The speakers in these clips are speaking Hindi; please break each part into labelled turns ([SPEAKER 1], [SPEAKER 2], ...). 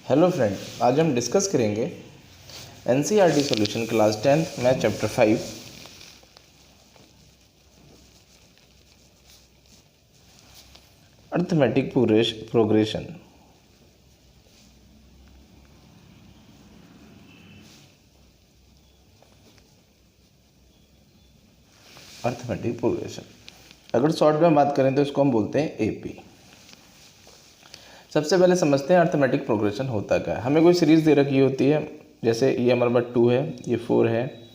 [SPEAKER 1] हेलो फ्रेंड, आज हम डिस्कस करेंगे NCERT solution class 10 math chapter 5 arithmetic progression. Arithmetic progression अगर शॉर्ट में बात करें तो इसको हम बोलते हैं एपी। सबसे पहले समझते हैं अर्थमेटिक प्रोग्रेशन होता क्या है। हमें कोई सीरीज़ दे रखी होती है, जैसे ये हमारे पास 2 है, ये 4 है,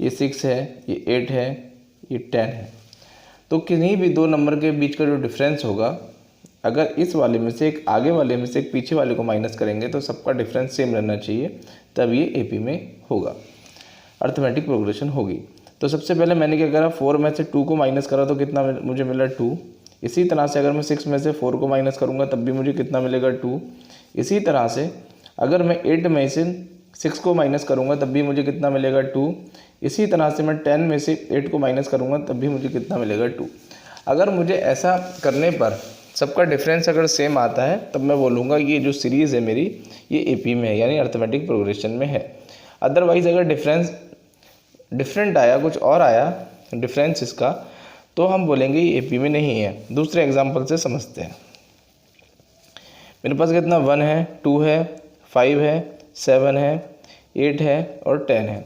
[SPEAKER 1] ये 6 है, ये 8 है, ये 10 है। तो किन्हीं भी दो नंबर के बीच का जो डिफरेंस होगा, अगर इस वाले में से एक आगे वाले में से एक पीछे वाले को माइनस करेंगे तो सबका डिफरेंस सेम रहना चाहिए, तब ये एपी में होगा, अर्थमेटिक प्रोग्रेशन होगी। तो सबसे पहले मैंने क्या करा, 4 में से 2 को माइनस करा तो कितना मुझे मिला 2। इसी तरह से अगर मैं 6 में से 4 को माइनस करूँगा तब भी मुझे कितना मिलेगा 2। इसी तरह से अगर मैं 8 में से 6 को माइनस करूँगा तब भी मुझे कितना मिलेगा 2। इसी तरह से मैं 10 में से 8 को माइनस करूँगा तब भी मुझे कितना मिलेगा 2। अगर मुझे ऐसा करने पर सबका डिफरेंस अगर सेम आता है तब मैं बोलूँगा ये जो सीरीज़ है मेरी ये एपी में है, यानी अर्थमेटिक प्रोग्रेशन में है। अदरवाइज़ अगर डिफरेंस डिफरेंट आया, कुछ और आया डिफरेंस इसका, तो हम बोलेंगे ये एपी में नहीं है। दूसरे एग्जांपल से समझते हैं। मेरे पास कितना 1 है, 2 है, 5 है, 7 है, 8 है और 10 है।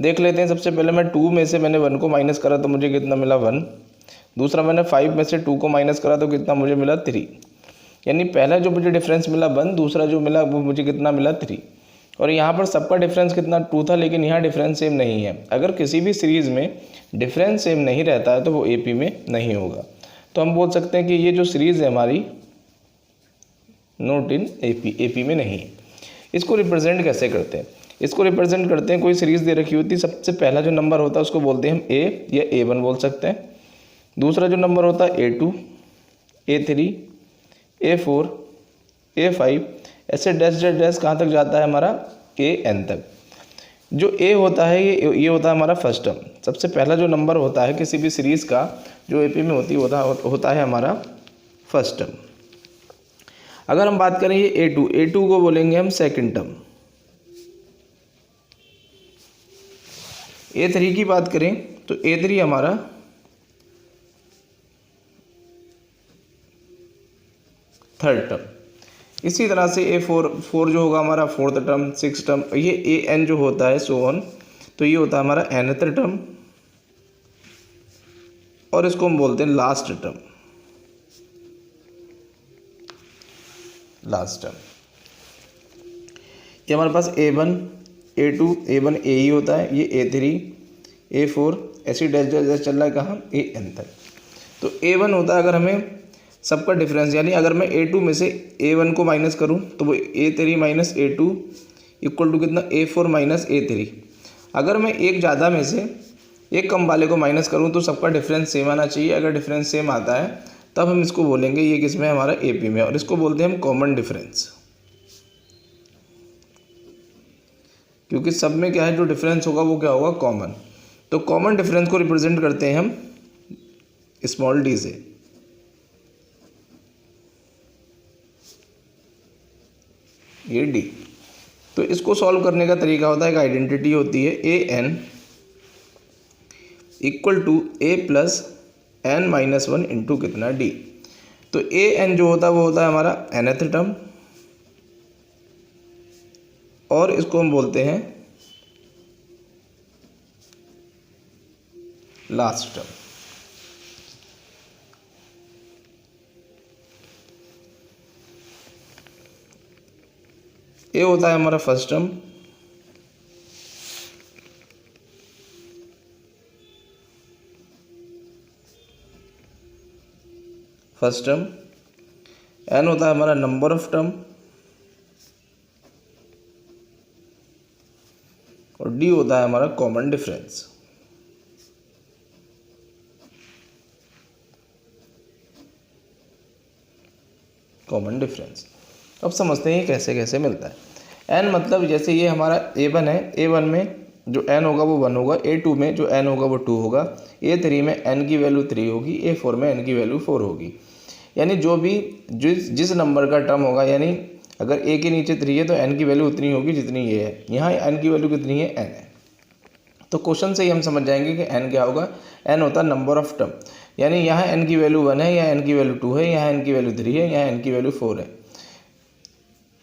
[SPEAKER 1] देख लेते हैं। सबसे पहले मैं 2 में से मैंने 1 को माइनस करा तो मुझे कितना मिला 1। दूसरा मैंने 5 में से 2 को माइनस करा तो कितना मुझे मिला 3। यानी पहला जो मुझे डिफरेंस मिला 1, दूसरा जो मिला वो मुझे कितना मिला 3। और यहाँ पर सबका डिफरेंस कितना 2 था, लेकिन यहाँ डिफरेंस सेम नहीं है। अगर किसी भी सीरीज़ में डिफरेंस सेम नहीं रहता है तो वो एपी में नहीं होगा। तो हम बोल सकते हैं कि ये जो सीरीज़ है हमारी नोट इन एपी, एपी में नहीं है। इसको रिप्रेजेंट कैसे करते हैं? इसको रिप्रेजेंट करते हैं, कोई सीरीज़ दे रखी होती है, सबसे पहला जो नंबर होता है उसको बोलते हैं हम ए या A1 बोल सकते हैं। दूसरा जो नंबर होता है A2, A3, A4, A5, ऐसे डैश डैश डैश कहाँ तक जाता है हमारा AN तक। जो A होता है ये होता है हमारा फर्स्ट टर्म। सबसे पहला जो नंबर होता है किसी भी सीरीज़ का जो एपी में होता है हमारा फर्स्ट टर्म। अगर हम बात करें ये A2 को बोलेंगे हम सेकंड टर्म। A3 की बात करें तो A3 हमारा थर्ड टर्म। इसी तरह से A4 जो होगा हमारा फोर्थ टर्म, 6 टर्म। ये AN जो होता है सो ऑन, तो ये होता है हमारा nth टर्म और इसको हम बोलते हैं लास्ट टर्म। ये हमारे पास A1, A2, A1 A ही होता है, ये A3, A4 ऐसी डैश डैश डैश चल रहा है कहाँ AN तक। तो A1 होता है अगर हमें सबका डिफरेंस, यानी अगर मैं A2 में से A1 को माइनस करूं तो वो A3 minus A2 equal to कितना A4 माइनस A3। अगर मैं एक ज़्यादा में से एक कम वाले को माइनस करूं तो सबका डिफरेंस सेम आना चाहिए। अगर डिफरेंस सेम आता है तब हम इसको बोलेंगे ये किस में हमारा एपी में, और इसको बोलते हैं हम कॉमन डिफरेंस। क्योंकि सब में क्या है, जो डिफरेंस होगा वो क्या होगा, कॉमन। तो कॉमन डिफरेंस को रिप्रेजेंट करते हैं हम स्मॉल डी से। ये डी। तो इसको सॉल्व करने का तरीका होता है, एक आइडेंटिटी होती है AN equal to A plus N minus 1 into कितना D। तो AN जो होता है वो होता है हमारा nth टर्म और इसको हम बोलते हैं लास्ट टर्म। ये होता है हमारा फर्स्ट टर्म, N होता है हमारा नंबर ऑफ टर्म और D होता है हमारा कॉमन डिफरेंस। अब समझते हैं ये कैसे कैसे मिलता है। N मतलब जैसे ये हमारा A1 है, A1 में जो N होगा वो 1 होगा, A2 में जो N होगा वो 2 होगा, A3 में N की वैल्यू 3 होगी, A4 में N की वैल्यू 4 होगी। यानी जो भी जिस नंबर का टर्म होगा, यानी अगर ए के नीचे 3 है तो एन की वैल्यू उतनी होगी जितनी ये है। यहाँ एन की वैल्यू कितनी है, एन है। तो क्वेश्चन से ही हम समझ जाएंगे कि एन क्या होगा। एन होता है नंबर ऑफ टर्म, यानी यहाँ एन की वैल्यू 1 है, यहाँ एन की वैल्यू 2 है, यहाँ एन की वैल्यू 3 है, यहाँ एन की वैल्यू 4 है।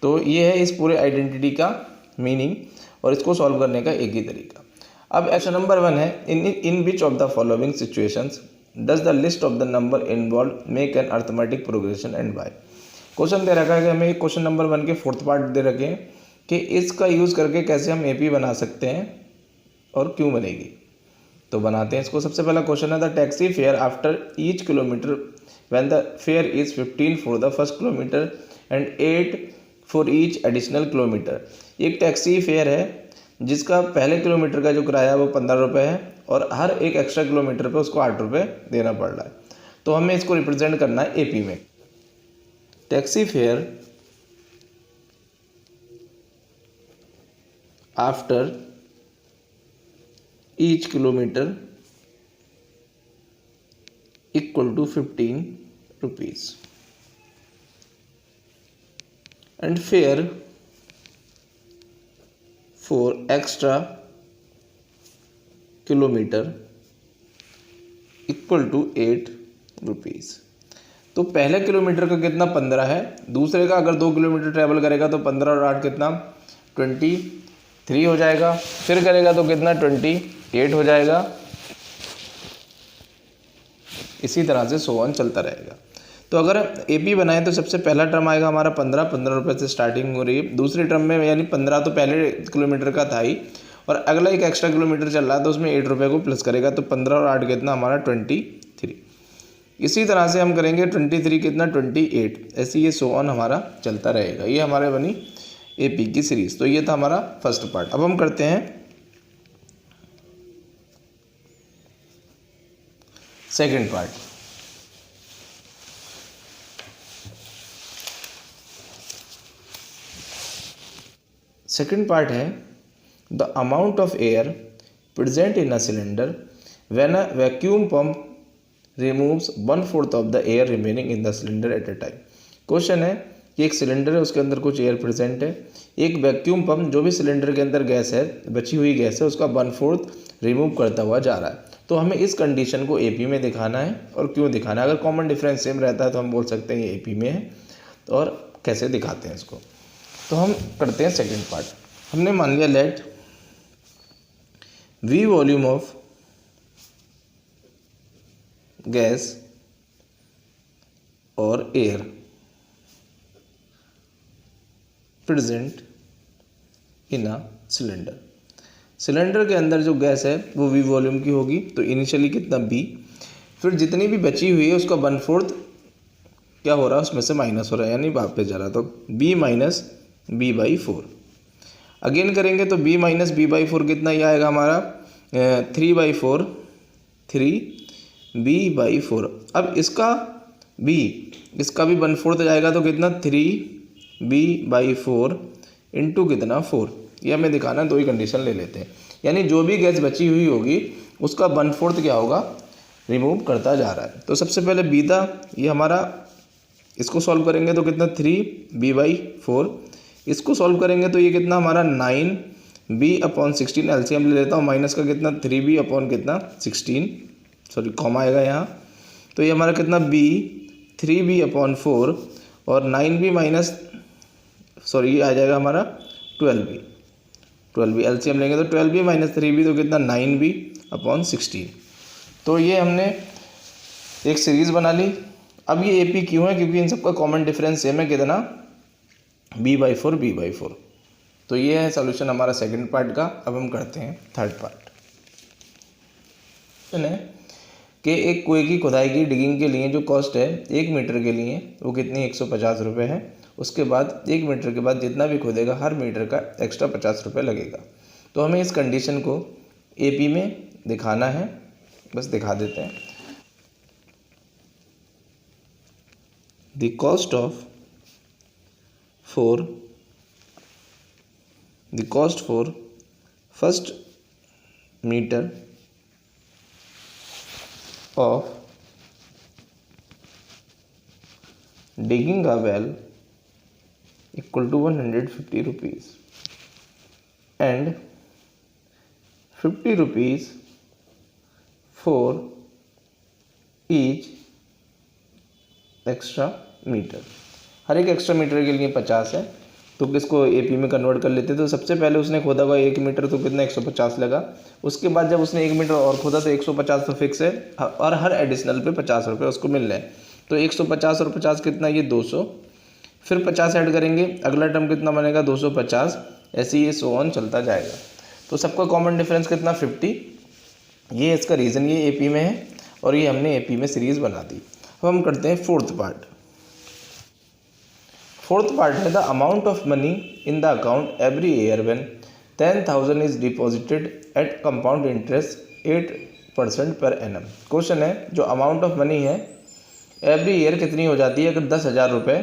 [SPEAKER 1] तो ये है इस पूरे आइडेंटिटी का मीनिंग और इसको सॉल्व करने का एक ही तरीका। अब क्वेश्चन नंबर 1 है, in which of the following situations does the list of the number involve make an arithmetic progression and why. Question दे रखा है कि हमें क्वेश्चन नंबर 1 के 4th पार्ट दे रखे हैं कि इसका यूज़ करके कैसे हम एपी बना सकते हैं और क्यों बनेगी। तो बनाते हैं इसको। सबसे पहला क्वेश्चन है the taxi fare after each kilometre when the fair is 15 for the first kilometre and 8 for each additional kilometre. एक टैक्सी फेयर है जिसका पहले किलोमीटर का जो किराया है वो 15 रुपये है और हर एक एक्स्ट्रा किलोमीटर पे उसको 8 रुपये देना पड़ रहा है। तो हमें इसको रिप्रेजेंट करना है एपी में। Taxi fare after each kilometre equal to 15 rupees and fare for extra kilometre equal to 8 rupees. तो पहले किलोमीटर का कितना 15 है, दूसरे का अगर 2 किलोमीटर ट्रैवल करेगा तो 15 और 8 कितना 23 हो जाएगा, फिर करेगा तो कितना 28 हो जाएगा। इसी तरह से सो ऑन चलता रहेगा। तो अगर एपी बनाए तो सबसे पहला टर्म आएगा हमारा 15 रुपये से स्टार्टिंग हो रही है। दूसरे टर्म में यानी 15 तो पहले किलोमीटर का था ही और अगला एक एक्स्ट्रा किलोमीटर चल रहा है तो उसमें 8 रुपये को प्लस करेगा तो 15 और 8 कितना हमारा 23। इसी तरह से हम करेंगे 23 कितना 28, ऐसे ये सो ऑन हमारा चलता रहेगा। ये हमारे बनी एपी की सीरीज। तो ये था हमारा फर्स्ट पार्ट। अब हम करते हैं सेकंड पार्ट। सेकंड पार्ट है the amount of air present in a cylinder when a vacuum pump removes 1/4 of the air remaining in the cylinder at a time. Question है कि एक सिलेंडर है, उसके अंदर कुछ एयर प्रेजेंट है, एक वैक्यूम पंप जो भी सिलेंडर के अंदर गैस है, बची हुई गैस है, उसका 1/4 रिमूव करता हुआ जा रहा है। तो हमें इस कंडीशन को एपी में दिखाना है और क्यों दिखाना है। अगर कॉमन डिफरेंस सेम रहता है तो हम बोल सकते हैं ये एपी में है। तो और कैसे दिखाते हैं इसको, तो हम करते हैं सेकंड पार्ट। हमने मान लिया let we volume of gas और air present in a cylinder. Cylinder के अंदर जो गैस है वो वी वॉल्यूम की होगी, तो इनिशियली कितना बी, फिर जितनी भी बची हुई है उसका 1/4 क्या हो रहा है उसमें से माइनस हो रहा है, यानी वापस जा रहा है, तो b minus B by 4। Again करेंगे तो b माइनस बी बाई 4 कितना ये आएगा हमारा 3/4, 3b/4। अब इसका b, इसका भी 1/4 जाएगा तो कितना 3b/4 इंटू कितना 4। ये हमें दिखाना है, दो ही कंडीशन ले लेते हैं। यानी जो भी गैस बची हुई होगी उसका 1/4 क्या होगा रिमूव करता जा रहा है। तो सबसे पहले बी था, ये हमारा इसको सॉल्व करेंगे तो कितना 3b/4। इसको सॉल्व करेंगे तो ये कितना हमारा 9b/16, एलसीएम ले लेता हूँ, माइनस का कितना 3b/ कितना 16, सॉरी कॉमा आएगा यहाँ, तो ये हमारा कितना b 3b/4 और 9b माइनस सॉरी ये आ जाएगा हमारा 12b एलसीएम लेंगे तो 12b माइनस 3b तो कितना 9b/16। तो ये हमने एक सीरीज़ बना ली। अब ये एपी क्यों है, क्योंकि इन सबका कॉमन डिफरेंस सेम है, कितना b/4। तो ये है सॉल्यूशन हमारा सेकंड पार्ट का। अब हम करते हैं थर्ड पार्ट। कि एक कुएं की खुदाई की डिगिंग के लिए जो कॉस्ट है 1 मीटर के लिए वो कितनी 150 रुपये है। उसके बाद 1 मीटर के बाद जितना भी खोदेगा हर मीटर का एक्स्ट्रा 50 रुपये लगेगा। तो हमें इस कंडीशन को एपी में दिखाना है, बस दिखा देते हैं। The cost for first meter of digging a well equal to 150 rupees and 50 rupees for each extra meter. हर एक एक्स्ट्रा मीटर के लिए 50 है। तो किसको एपी में कन्वर्ट कर लेते, तो सबसे पहले उसने खोदा हुआ 1 मीटर तो कितना 150 लगा। उसके बाद जब उसने 1 मीटर और खोदा तो 150 तो फिक्स है और हर एडिशनल पे 50 रुपये उसको मिल रहे हैं। तो 150 और 50 कितना, ये 200, फिर 50 ऐड करेंगे, अगला टर्म कितना बनेगा 250, ऐसे ही ये सो ऑन चलता जाएगा। तो सबका कॉमन डिफरेंस कितना 50। ये इसका रीज़न, ये एपी में है और ये हमने एपी में सीरीज़ बना दी। अब हम करते हैं फोर्थ पार्ट। फोर्थ पार्ट है the amount of money in the account every year when 10,000 is deposited at compound interest 8% per annum. Question है जो अमाउंट ऑफ मनी है एवरी ईयर कितनी हो जाती है, अगर 10,000 रुपये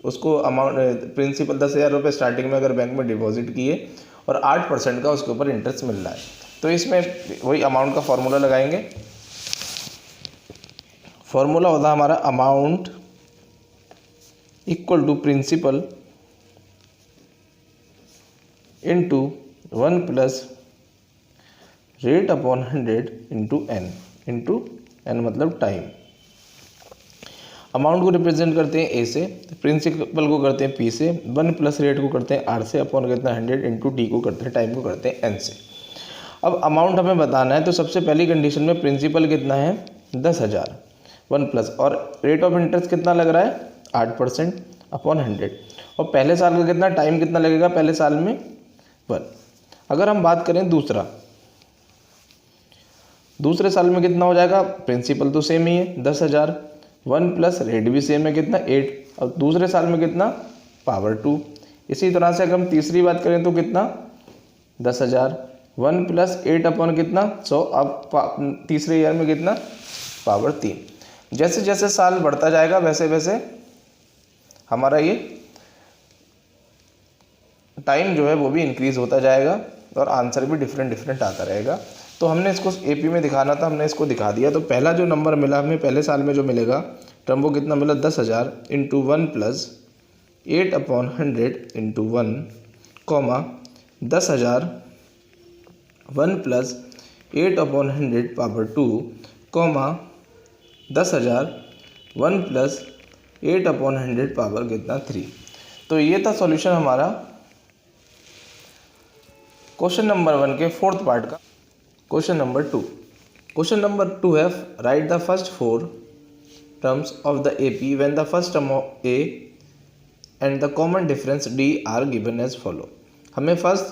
[SPEAKER 1] उसको अमाउंट प्रिंसिपल 10,000 रुपये स्टार्टिंग में अगर बैंक में डिपॉजिट किए और 8% का उसके ऊपर इंटरेस्ट मिल रहा है। तो इसमें वही अमाउंट का फॉर्मूला लगाएंगे। फॉर्मूला होता है हमारा amount equal to principal into 1 plus rate upon 100 into N मतलब टाइम। अमाउंट को रिप्रेजेंट करते हैं ए से, प्रिंसिपल को करते हैं पी से, 1 प्लस रेट को करते हैं आर से, अपॉन करते हैं 100 इंटू टी को करते हैं, टाइम को करते हैं एन से। अब अमाउंट हमें बताना है तो सबसे पहली कंडीशन में प्रिंसिपल कितना है 10,000, 1 प्लस और रेट ऑफ इंटरेस्ट कितना लग रहा है 8% अपॉन 100 और पहले साल का कितना टाइम कितना लगेगा पहले साल में 1। अगर हम बात करें दूसरे साल में कितना हो जाएगा, प्रिंसिपल तो सेम ही है 10,000, 1 प्लस रेट भी सेम है कितना 8 और दूसरे साल में कितना पावर 2। इसी तरह से अगर हम तीसरी बात करें तो कितना 10,000, 1 प्लस 8 अपॉन कितना 100, अब तीसरे ईयर में कितना पावर 3। जैसे जैसे साल बढ़ता जाएगा वैसे वैसे हमारा ये टाइम जो है वो भी इंक्रीज होता जाएगा और आंसर भी डिफरेंट आता रहेगा। तो हमने इसको एपी में दिखाना था, हमने इसको दिखा दिया। तो पहला जो नंबर मिला हमें पहले साल में जो मिलेगा टर्म वो कितना मिला 10,000 into 1 plus 8 upon 100 into 1 comma 10,000 1 plus 8 upon 100 power 2 comma 10,000 1 plus 8 upon 100 power कितना 3। तो ये था सॉल्यूशन हमारा क्वेश्चन नंबर 1 के फोर्थ पार्ट का। क्वेश्चन नंबर 2 है write the first 4 terms of the AP when the first term of A and the common difference D are given as follow. हमें फर्स्ट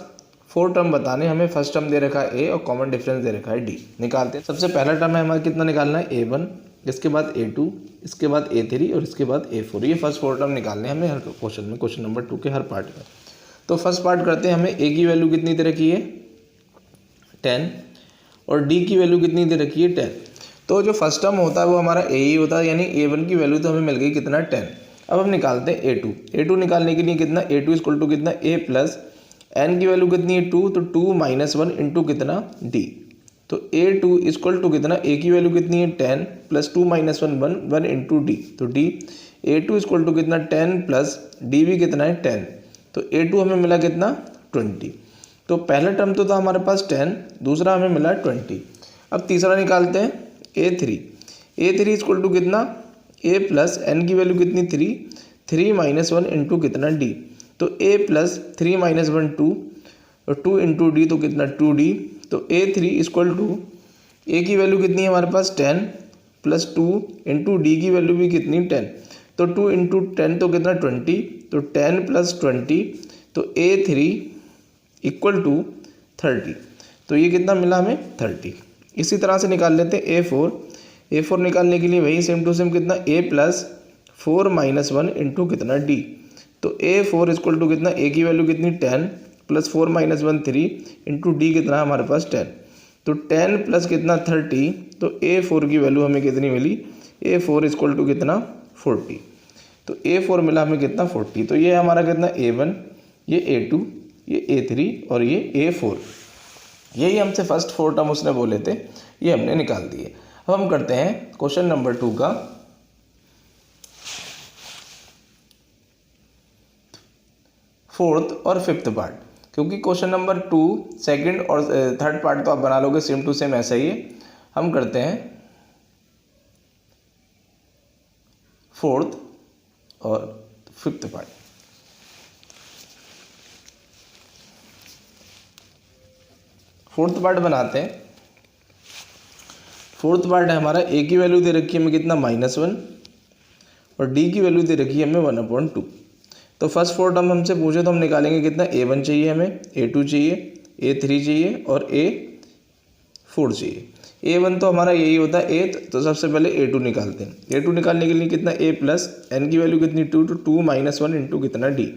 [SPEAKER 1] 4 टर्म बताने, हमें फर्स्ट टर्म दे रखा है ए और कॉमन डिफरेंस दे रखा है डी। निकालते हैं। सबसे पहला टर्म है हमारा कितना निकालना है A1, इसके बाद A2, इसके बाद A3 और इसके बाद A4। ये फर्स्ट 4 टर्म निकालने हैं हमें हर क्वेश्चन में, क्वेश्चन नंबर 2 के हर पार्ट में। तो फर्स्ट पार्ट करते हैं। हमें A की वैल्यू कितनी दे रखी है 10 और D की वैल्यू कितनी दे रखी है 10। तो जो फर्स्ट टर्म होता है वो हमारा A ही होता है, यानी A1 की वैल्यू तो हमें मिल गई कितना 10। अब हम निकालते हैं A2 निकालने के लिए कितना A2 इक्वल टू कितना A प्लस n की वैल्यू कितनी है 2, तो 2 माइनस 1 इंटू कितना D। तो A2 इक्वल टू कितना A की वैल्यू कितनी है 10 प्लस 2 माइनस 1 इंटू D। तो D A2 इक्वल टू कितना 10 प्लस D भी कितना है 10। तो A2 हमें मिला कितना 20। तो पहला टर्म तो था हमारे पास 10, दूसरा हमें मिला 20। अब तीसरा निकालते हैं A3 इक्वल टू कितना A प्लस n की वैल्यू कितनी 3 माइनस 1 इंटू कितना D। तो A प्लस 3 माइनस 1 2 और 2 इंटू डी तो कितना 2D। तो A3 इक्वल टू A की वैल्यू कितनी है हमारे पास 10 प्लस 2 इंटू डी की वैल्यू भी कितनी 10। तो 2 इंटू 10 तो कितना 20, तो 10 प्लस 20 तो A3 इक्वल टू 30। तो ये कितना मिला हमें 30। इसी तरह से निकाल लेते हैं A4 निकालने के लिए वही सेम टू सेम कितना A प्लस 4 माइनस 1 इंटू कितना D। तो A4 इक्वल टू कितना A की वैल्यू कितनी 10 प्लस 4 माइनस 1 3 इंटू डी कितना हमारे पास 10। तो 10 प्लस कितना 30, तो A4 की वैल्यू हमें कितनी मिली A4 इक्वल टू कितना 40। तो A4 मिला हमें कितना 40। तो ये हमारा कितना A1, ये A2, ये A3 और ये A4। यही हमसे फर्स्ट 4 टर्म उसने बोले थे, ये हमने निकाल दिए। अब हम करते हैं क्वेश्चन नंबर 2 का। फोर्थ और फिफ्थ पार्ट, क्योंकि क्वेश्चन नंबर 2 सेकंड और थर्ड पार्ट तो आप बना लोगे सेम टू सेम ऐसा ही है। हम करते हैं फोर्थ और फिफ्थ पार्ट। फोर्थ पार्ट बनाते हैं। फोर्थ पार्ट है हमारा, ए की वैल्यू दे रखी है हमें कितना -1 और डी की वैल्यू दे रखी है हमें 1/2। तो फर्स्ट फोर टर्म हमसे पूछे तो हम निकालेंगे कितना, a1 चाहिए हमें, a2 चाहिए, a3 चाहिए और a4 चाहिए। a1 तो हमारा यही होता है a, तो सबसे पहले a2 निकालते हैं। a2 निकालने के लिए कितना, a प्लस n की वैल्यू कितनी 2, तो 2 - 1 इंटू कितना d।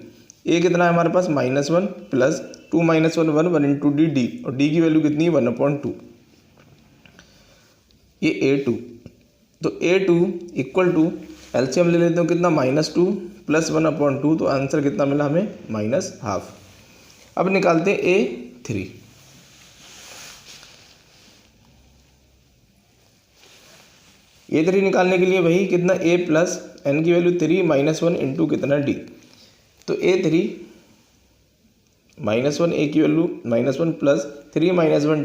[SPEAKER 1] a कितना है हमारे पास -1 प्लस 2 - 1 1 इंटू डी, और d की वैल्यू कितनी है 1/2। ये a2, तो a2 इक्वल टू एलसीएम ले लेते हो कितना, -2 प्लस 1/2, तो आंसर कितना मिला हमें -12। अब निकालते हैं a3। a3 निकालने के लिए वही कितना, a प्लस n की वैल्यू 3 - 1 इंटू कितना d। तो a3 -1, a की वैल्यू -1 प्लस 3 - 1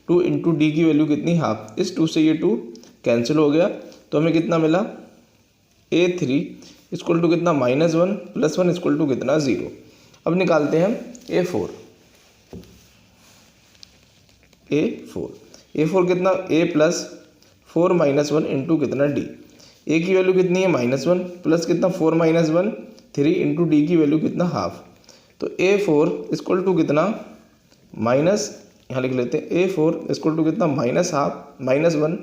[SPEAKER 1] 2 इंटू डी की वैल्यू कितनी, हाफ। इस 2 से ये 2 कैंसिल हो गया, तो हमें कितना मिला, a3 इक्वल टू कितना -1 प्लस 1 इक्वल टू कितना 0। अब निकालते हैं हम a4। a4 कितना, a प्लस 4 - 1 इंटू कितना d। a की वैल्यू कितनी है -1 प्लस कितना 4 - 1 3 इंटू डी की वैल्यू कितना हाफ। तो a4 इक्वल टू कितना माइनस, यहाँ लिख लेते हैं a4 इक्वल टू कितना -1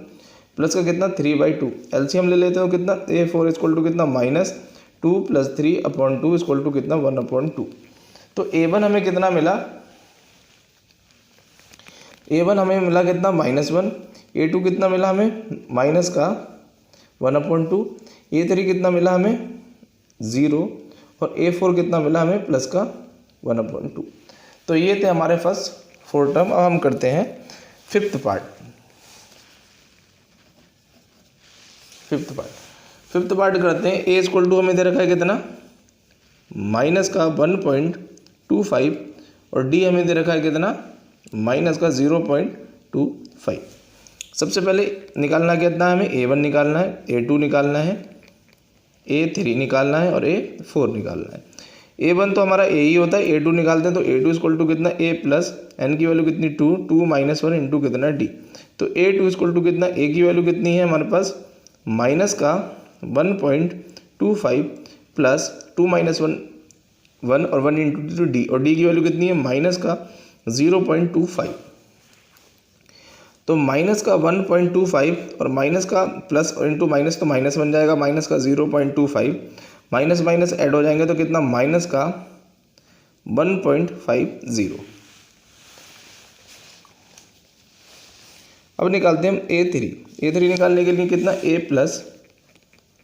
[SPEAKER 1] प्लस का कितना 3/2। एलसीएम ले लेते हो कितना, a4 इक्वल टू कितना -2 प्लस 3/2 इक्वल टू कितना 1/2। तो a1 हमें कितना मिला, a1 हमें मिला कितना -1, a2 कितना मिला हमें माइनस का 1/2, a3 कितना मिला हमें 0 और a4 कितना मिला हमें प्लस का 1/2। तो ये थे हमारे फर्स्ट 4 टर्म। अब हम करते हैं फिफ्थ पार्ट। फिफ्थ पार्ट करते हैं। a इक्वल टू हमें दे रखा है कितना, माइनस का 1.25 और d हमें दे रखा है कितना, माइनस का 0.25। सबसे पहले निकालना कितना है हमें, a1 निकालना है, a2 निकालना है, a3 निकालना है और a4 निकालना है। a1 तो हमारा a ही होता है, a2 निकालते हैं तो a2 इक्वल टू कितना, a प्लस n की वैल्यू कितनी 2 - 1 इंटू कितना d। तो a2 इक्वल टू कितना, a की वैल्यू कितनी है हमारे पास माइनस का 1.25 प्लस 2 - 1 और 1 इंटू डी, और डी की वैल्यू कितनी है माइनस का 0.25। तो माइनस का 1.25 और माइनस का प्लस और इंटू माइनस तो माइनस बन जाएगा, माइनस का 0.25 माइनस माइनस ऐड हो जाएंगे तो कितना माइनस का 1.50। अब निकालते हैं हम a3 निकालने के लिए कितना, a प्लस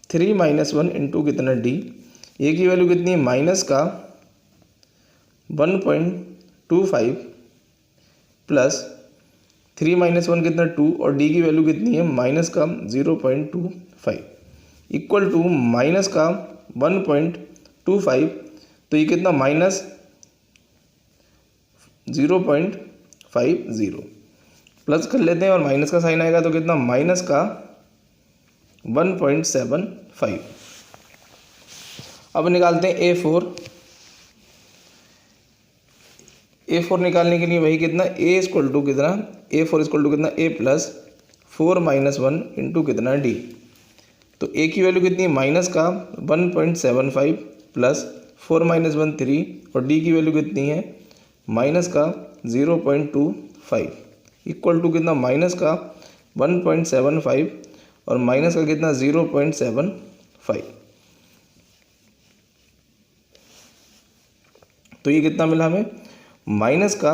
[SPEAKER 1] 3 - 1 इंटू कितना d। a की वैल्यू कितनी है माइनस का 1.25 प्लस 3 - 1 कितना 2 और d की वैल्यू कितनी है माइनस का 0.25 इक्वल टू माइनस का 1.25। तो ये कितना माइनस 0.50 प्लस कर लेते हैं और माइनस का साइन आएगा तो कितना माइनस का 1.75। अब निकालते हैं a4 निकालने के लिए वही कितना, a इक्वल टू कितना, a4 इक्वल टू कितना a प्लस 4 - 1 इंटू कितना d। तो a की वैल्यू कितनी है माइनस का 1.75 प्लस 4 - 1 3 और d की वैल्यू कितनी है माइनस का 0.25 इक्वल टू कितना माइनस का 1.75 और माइनस का कितना 0.75। तो ये कितना मिला हमें माइनस का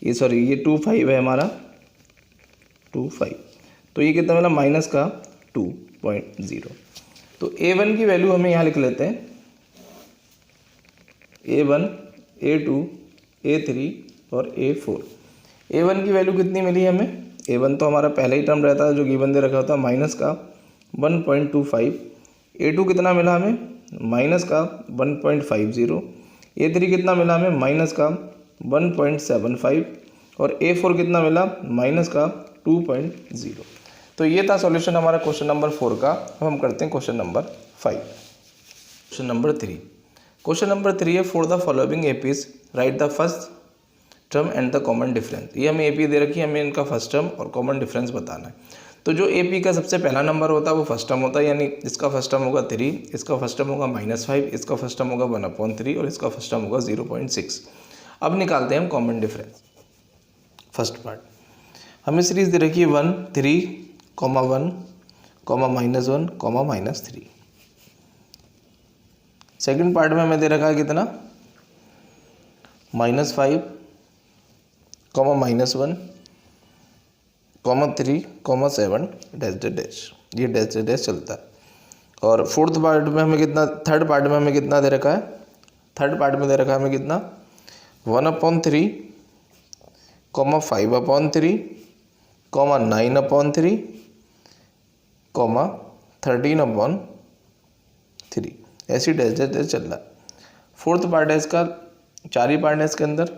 [SPEAKER 1] ये 25 है हमारा 25। तो ये कितना मिला माइनस का 2.0। तो A1 की वैल्यू हमें यहाँ लिख लेते हैं, A1, A2, A3 और A4। A1 की वैल्यू कितनी मिली हमें, A1 तो हमारा पहला ही टर्म रहता है जो गिवन दे रखा होता है माइनस का 1.25। A2 कितना मिला हमें माइनस का 1.50। A3 कितना मिला हमें माइनस का 1.75 और A4 कितना मिला माइनस का 2.0। तो ये था सॉल्यूशन हमारा क्वेश्चन नंबर 4 का। अब हम करते हैं question number 5। Question number 3। Question number 3 है, for the following APs right the first term and the common difference. ये हमें एपी दे रखी है, हमें इनका फर्स्ट टर्म और कॉमन डिफरेंस बताना है। तो जो एपी का सबसे पहला नंबर होता है वो फर्स्ट टर्म होता है, यानी इसका फर्स्ट टर्म होगा 3, इसका फर्स्ट टर्म होगा -5, इसका फर्स्ट टर्म होगा 1/3 और इसका फर्स्ट टर्म होगा 0.6। अब निकालते हैं हम कॉमन डिफरेंस। फर्स्ट पार्ट हमें सीरीज दे रखी है 1, 3, (1, (1), -3। सेकंड पार्ट में हमें दे रखा है कितना -5, -1, (3, 7) डैश डैश, ये डैश डैश चलता है। और फोर्थ पार्ट में हमें कितना, थर्ड पार्ट में हमें कितना दे रखा है, थर्ड पार्ट में दे रखा है हमें कितना 1/3, (5/3), (9/3), (13/3), ऐसी डैश डैश डैश चल रहा है। फोर्थ पार्ट है इसका, 4 ही पार्ट है इसके अंदर,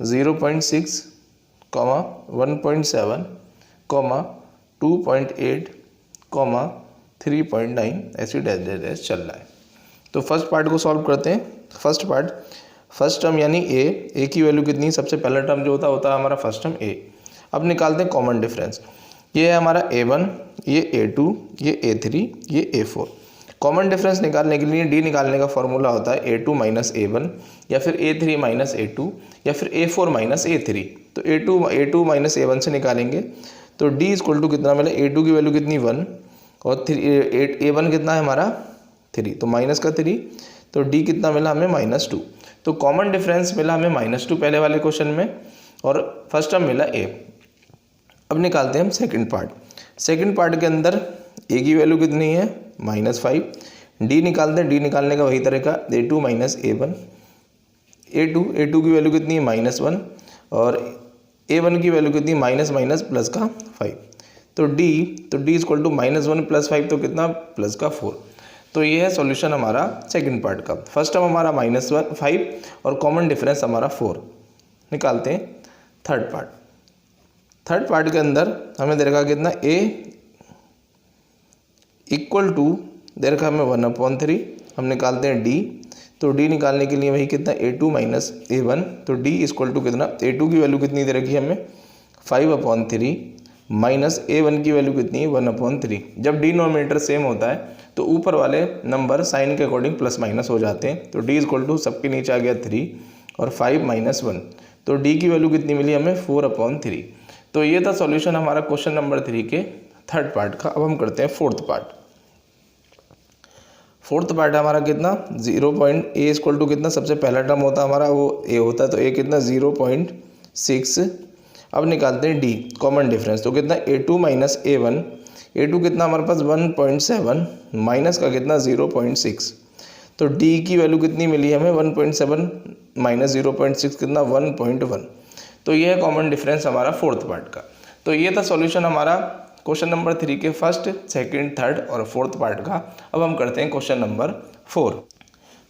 [SPEAKER 1] 0.6, 1.7, 2.8, 3.9, ऐसी डैश डैश डैश चल रहा है। तो फर्स्ट पार्ट को सॉल्व करते हैं। फर्स्ट पार्ट, फर्स्ट टर्म यानी ए की वैल्यू कितनी है, सबसे पहला टर्म जो होता है हमारा फर्स्ट टर्म ए। अब निकालते हैं कॉमन डिफरेंस। ये है हमारा A1, ये A2, ये A3, ये A4। कॉमन डिफरेंस निकालने के लिए डी निकालने का फॉर्मूला होता है A2 - A1 या फिर A3 - A2 या फिर A4 - A3। तो A2 - A1 से निकालेंगे तो D = कितना मिला, A2 की वैल्यू कितनी 1 और A1 कितना है हमारा 3, तो माइनस का 3, तो D कितना मिला हमें -2। तो कॉमन डिफरेंस मिला हमें -2 पहले वाले क्वेश्चन में और फर्स्ट टर्म मिला A। अब निकालते हैं हम सेकंड पार्ट। सेकंड पार्ट के अंदर A की वैल्यू कितनी है -5, D निकालते हैं, D निकालने का वही तरीका, A2 - A1, A2 की वैल्यू कितनी है -1 और A1 की वैल्यू कितनी -+ का 5। तो D = -1 + 5 तो कितना +4। तो ये है सॉल्यूशन हमारा सेकंड पार्ट का। फर्स्ट टर्म हमारा -5 और कॉमन डिफरेंस हमारा 4। निकालते हैं थर्ड पार्ट। थर्ड पार्ट के अंदर हमें दे रखा कितना A = दे रखा हमें 1/3। हम निकालते हैं D, तो D निकालने के लिए वही कितना A2 - A1, तो D = कितना, A2 की वैल्यू कितनी दे रखी है हमें 5/3 माइनस A1 की वैल्यू कितनी है 1/3। जब डिनोमिनेटर सेम होता है तो ऊपर वाले नंबर साइन के अकॉर्डिंग प्लस माइनस हो जाते हैं। तो D = सबके नीचे आ गया 3 और 5 - 1, तो D की वैल्यू कितनी मिली हमें 4/3। तो ये था सॉल्यूशन हमारा क्वेश्चन नंबर 3 के थर्ड पार्ट का। अब हम करते हैं फोर्थ पार्ट। फोर्थ पार्ट हमारा कितना A = कितना, सबसे पहला टर्म होता है हमारा वो A होता है, तो A कितना 0.6। अब निकालते हैं D कॉमन डिफरेंस, तो कितना A2 - A1, A2 कितना हमारे पास 1.7 माइनस का कितना 0.6, तो D की वैल्यू कितनी मिली हमें 1.7 माइनस 0.6 कितना 1.1। तो ये है कॉमन डिफरेंस हमारा फोर्थ पार्ट का। तो ये था सॉल्यूशन हमारा क्वेश्चन नंबर 3 के फर्स्ट, सेकंड, थर्ड और फोर्थ पार्ट का। अब हम करते हैं क्वेश्चन नंबर 4।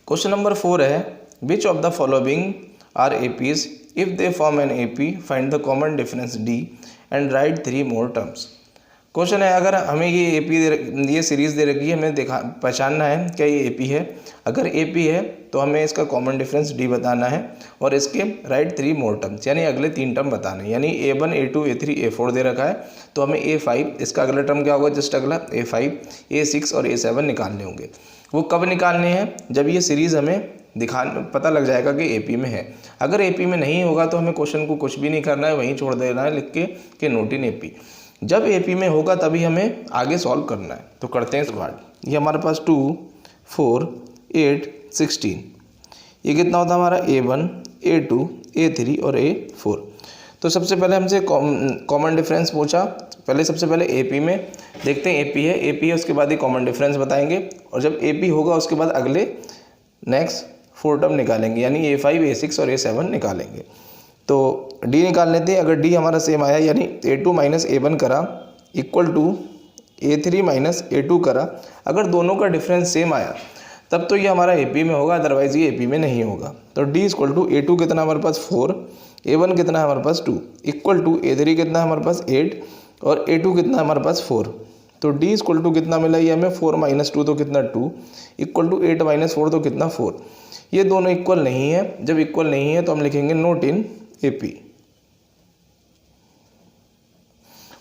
[SPEAKER 1] क्वेश्चन नंबर 4 है, which of the following are APs, if they form an AP find the common difference D and write 3 more terms. Question है, अगर हमें ये एपी ये सीरीज दे रखी है, हमें पहचानना है क्या ये एपी है। अगर एपी है तो हमें इसका कॉमन डिफरेंस D बताना है और इसके राइट 3 मोर टर्म्स, यानी अगले 3 टर्म बताने, यानी A1, A2, A3, A4 दे रखा है, तो हमें A5, इसका अगला टर्म क्या होगा, जस्ट अगला A5, A6 और A7 निकालने होंगे। वो कब निकालने हैं, जब ये सीरीज़ हमें पता लग जाएगा कि एपी में है। अगर एपी में नहीं होगा तो हमें क्वेश्चन को कुछ भी नहीं करना है, वहीं छोड़ देना है लिख के कि नोट इन एपी। जब एपी में होगा तभी हमें आगे सॉल्व करना है। तो करते हैं स्टार्ट। ये हमारे पास 2, 4, 8, 16, ये कितना होता है हमारा A1, A2, A3 और A4। तो सबसे पहले हमसे कॉमन डिफरेंस पूछा। सबसे पहले एपी में देखते हैं, एपी है उसके बाद ही कॉमन डिफरेंस बताएंगे, और जब एपी होगा उसके बाद अगले नेक्स्ट 4 टर्म निकालेंगे, यानी A5, A6 और A7 निकालेंगे। तो डी निकाल लेते हैं। अगर डी हमारा सेम आया, यानी A2 माइनस A1 करा equal to A3 minus A2 करा, अगर दोनों का डिफरेंस सेम आया तब तो ये हमारा एपी में होगा, अदरवाइज ये एपी में नहीं होगा। तो डी इक्वल टू A2 कितना हमारे पास 4, A1 कितना है हमारे पास 2, इक्वल टू A3 कितना है हमारे पास 8 और A2 कितना है हमारे पास 4। तो डी इक्वल टू कितना मिला ये हमें 4 माइनस 2 तो कितना 2, इक्वल टू 8 माइनस 4 तो कितना 4। ये दोनों इक्वल नहीं है। जब इक्वल नहीं है तो हम लिखेंगे नॉट इन एपी,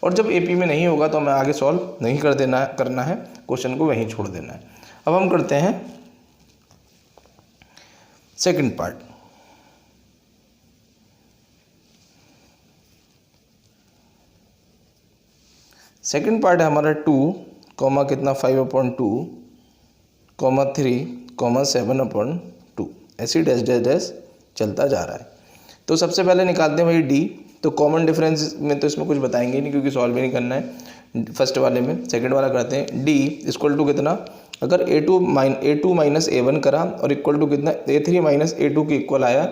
[SPEAKER 1] और जब एपी में नहीं होगा तो हमें आगे सॉल्व नहीं करना है, क्वेश्चन को वहीं छोड़ देना है। अब हम करते हैं सेकंड पार्ट। सेकंड पार्ट है हमारा 2, कितना 5/2, 3, 7/2, ऐसी डैश डैश डैश चलता जा रहा है। तो सबसे पहले निकालते हैं भाई डी। तो कॉमन डिफरेंस में तो इसमें कुछ बताएंगे नहीं क्योंकि सॉल्व ही नहीं करना है फर्स्ट वाले में। सेकंड वाला करते हैं। डी इक्वल टू कितना, अगर A2 माइनस A1 करा और इक्वल टू कितना A3 माइनस A2 के इक्वल आया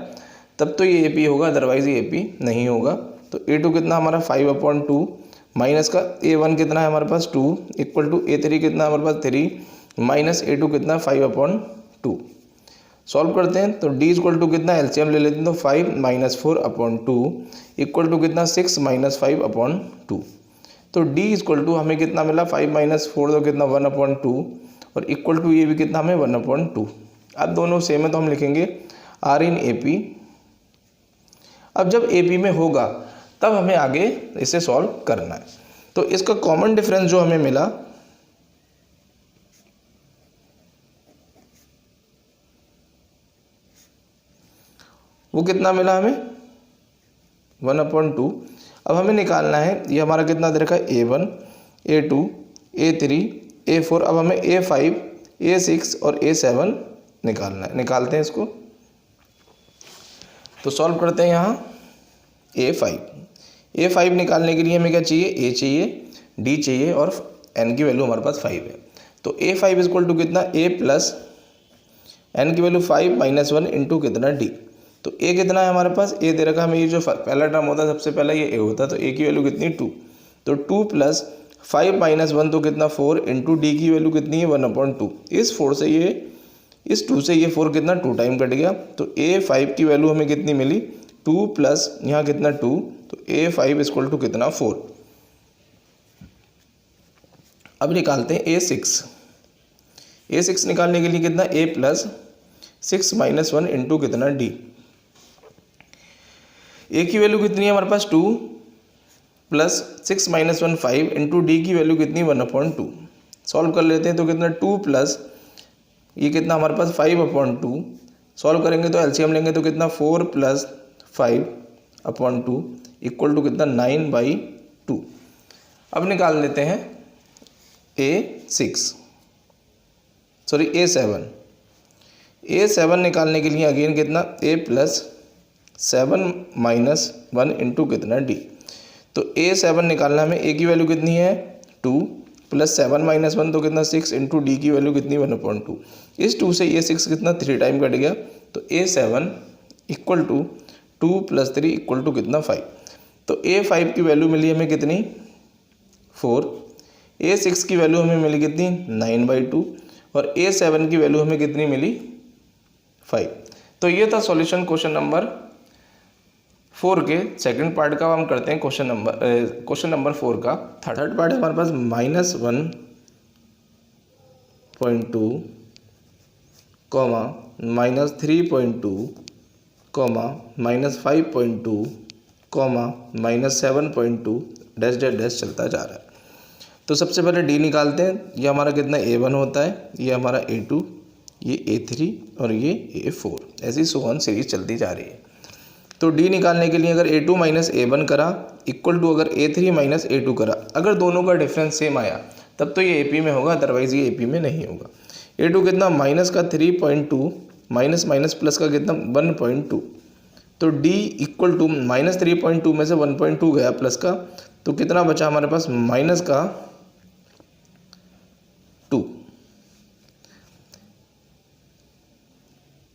[SPEAKER 1] तब तो ये AP होगा, अदरवाइज ये AP नहीं होगा। तो A2 कितना हमारा 5/2 माइनस का A1 कितना है हमारे पास 2, इक्वल टू A3 कितना हमारे पास 3 माइनस A2 कितना 5/2। सॉल्व करते हैं। तो D इक्वल टू कितना, एलसीएम ले लेते हैं, तो 5 माइनस 4/2 इक्वल टू कितना 6 माइनस 5/2। तो D इक्वल टू हमें कितना मिला 5 माइनस 4 तो कितना 1/2 और इक्वल टू ये भी कितना हमें 1/2। अब दोनों सेम है तो हम लिखेंगे R इन AP। अब जब AP में होगा तब हमें आगे इसे सॉल्व करना है। तो इसका कॉमन डिफरेंस जो हमें मिला वो कितना मिला हमें 1/2। अब हमें निकालना है, ये हमारा कितना दे रखा है A1, A2, A3, A4। अब हमें A5, A6 और A7 निकालना है। निकालते हैं इसको। तो सॉल्व करते हैं यहाँ A5 निकालने के लिए हमें क्या चाहिए, A चाहिए, D चाहिए और N की वैल्यू हमारे पास 5 है। तो A5 इक्वल टू कितना A प्लस N की वैल्यू 5 माइनस 1 इंटू कितना D। तो A कितना है हमारे पास, A दे रखा हमें, ये जो पहला टर्म होता है सबसे पहला ये A होता है, तो A की वैल्यू कितनी 2। तो 2 प्लस 5 माइनस 1 तो कितना 4 इंटू D की वैल्यू कितनी है 1/2। इस 4 से ये, इस 2 से ये 4 कितना 2 टाइम कट गया। तो A5 की वैल्यू हमें कितनी मिली 2 प्लस यहाँ कितना 2, तो A5 इक्वल टू कितना 4। अब निकालते हैं A6 निकालने के लिए कितना A प्लस 6 माइनस 1 इंटू कितना D। A की वैल्यू कितनी है हमारे पास 2 प्लस 6 माइनस 1 5 इंटू D की वैल्यू कितनी 1/2। सॉल्व कर लेते हैं। तो कितना 2 प्लस ये कितना हमारे पास 5/2। सॉल्व करेंगे तो एलसीएम लेंगे तो कितना 4 प्लस 5/2 इक्वल टू कितना 9/2। अब निकाल लेते हैं A7 निकालने के लिए अगेन कितना A प्लस 7 माइनस 1 इंटू कितना D। तो A7 निकालना हमें, A की वैल्यू कितनी है 2 प्लस 7 माइनस 1 तो कितना 6 इंटू D की वैल्यू कितनी 1/2। इस 2 से ये 6 कितना 3 टाइम कट गया। तो A7 equal to 2 plus 3 equal to कितना 5। तो A5 की वैल्यू मिली हमें कितनी 4, A6 की वैल्यू हमें मिली कितनी 9/2 और A7 की वैल्यू हमें कितनी मिली 5। तो ये था सॉल्यूशन क्वेश्चन नंबर 4 के सेकंड पार्ट का। हम करते हैं क्वेश्चन नंबर 4 का थर्ड पार्ट है हमारे पास -1.2 comma -3.2 comma -5.2 comma -7.2 dash dash dash चलता जा रहा है। तो सबसे पहले डी निकालते हैं। ये हमारा कितना A1 होता है, ये हमारा A2, ये A3 और ये A4, ऐसी सोहन सीरीज चलती जा रही है। तो डी निकालने के लिए अगर A2 माइनस A1 करा इक्वल टू अगर A3 माइनस A2 करा, अगर दोनों का डिफरेंस सेम आया तब तो ये AP में होगा, अदरवाइज ये AP में नहीं होगा। A2 कितना माइनस का 3.2 माइनस माइनस प्लस का कितना 1.2 तो d इक्वल टू -3.2 में से 1.2 गया प्लस का, तो कितना बचा हमारे पास माइनस का 2,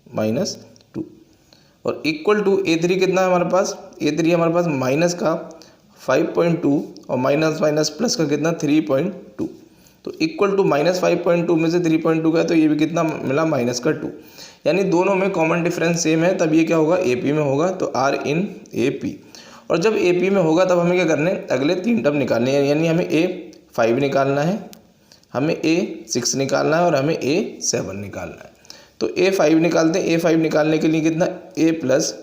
[SPEAKER 1] -2 और इक्वल टू A3 कितना है हमारे पास, A3 हमारे पास माइनस का 5.2 और माइनस माइनस प्लस का कितना 3.2, तो इक्वल टू -5.2 में से 3.2 का, तो ये भी कितना मिला -2, यानी दोनों में कॉमन डिफरेंस सेम है, तब ये क्या होगा AP में होगा, तो R इन AP। और जब AP में होगा तब हमें क्या करने हैं, अगले 3 टर्म निकालने हैं, यानी हमें A5 निकालना है, हमें A6 निकालना है और हमें A7 निकालना है। तो A5 निकालते हैं, A5 निकालने के लिए कितना A प्लस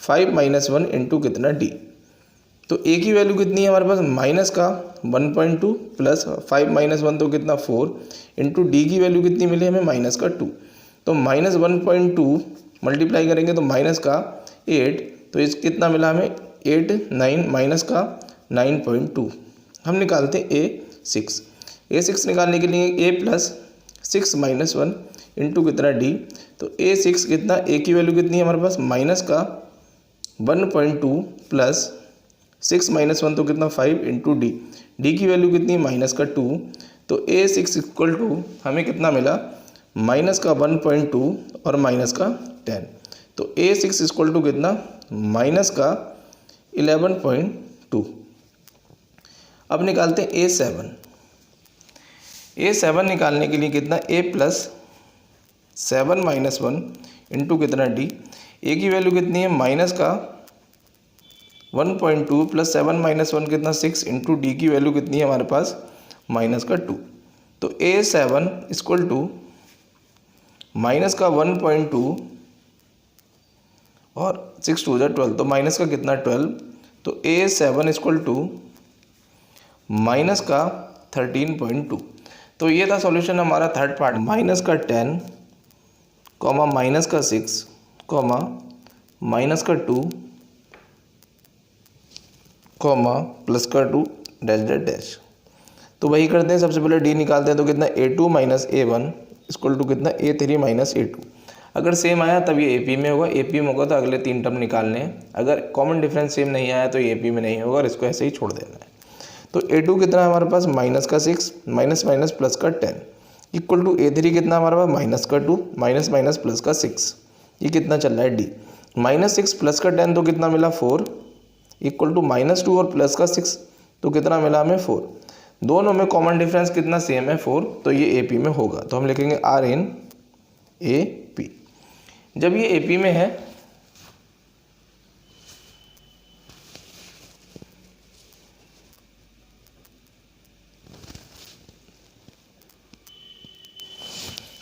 [SPEAKER 1] 5 - 1 इंटू कितना D, तो A की वैल्यू कितनी है हमारे पास माइनस का 1.2 प्लस 5 - 1 तो कितना 4 इंटू D की वैल्यू कितनी मिली हमें माइनस का 2, तो -1.2 मल्टीप्लाई करेंगे तो माइनस का 8, तो इस कितना मिला हमें 8 9 माइनस का 9.2। हम निकालते हैं A6 निकालने के लिए A प्लस 6 - 1 इंटू कितना D, तो A6 कितना A की वैल्यू कितनी है हमारे पास माइनस का 1.2 प्लस 6 - 1 तो कितना 5 इंटू D की वैल्यू कितनी है माइनस का 2, तो A6 इक्वल टू हमें कितना मिला माइनस का 1.2 और माइनस का 10, तो A6 इक्वल टू कितना माइनस का 11.2। अब निकालते हैं A7 निकालने के लिए कितना A प्लस 7 - 1 इंटू कितना D, A की वैल्यू कितनी है माइनस का 1.2 प्लस 7 - 1 कितना 6 इंटू D की वैल्यू कितनी है हमारे पास माइनस का 2, तो A7 इक्वल टू माइनस का 1.2 और 6 2 12, तो माइनस का कितना 12, तो A7 इक्वल टू माइनस का 13.2। तो ये था सॉल्यूशन हमारा थर्ड पार्ट, माइनस का 10 कॉमा माइनस का 6 कॉमा माइनस का 2 कॉमा प्लस का 2 डैश डैश डैश। तो वही करते हैं, सबसे पहले D निकालते हैं, तो कितना A2 minus A1 equal to कितना A3 माइनस A2। अगर सेम आया तब ये AP में होगा, AP में होगा तो अगले 3 टर्म निकालने हैं, अगर कॉमन डिफरेंस सेम नहीं आया तो ये AP में नहीं होगा और इसको ऐसे ही छोड़ देना है। तो A2 कितना है हमारे पास माइनस का 6 माइनस माइनस प्लस का 10 इक्वल टू A3 कितना हमारे पास माइनस का 2 माइनस माइनस प्लस का 6, ये कितना चल रहा है D, -6 प्लस का 10 तो कितना मिला 4 इक्वल टू -2 और प्लस का 6 तो कितना मिला हमें 4, दोनों में कॉमन डिफरेंस कितना सेम है 4, तो ये AP में होगा, तो हम लिखेंगे R इन AP। जब ये AP में है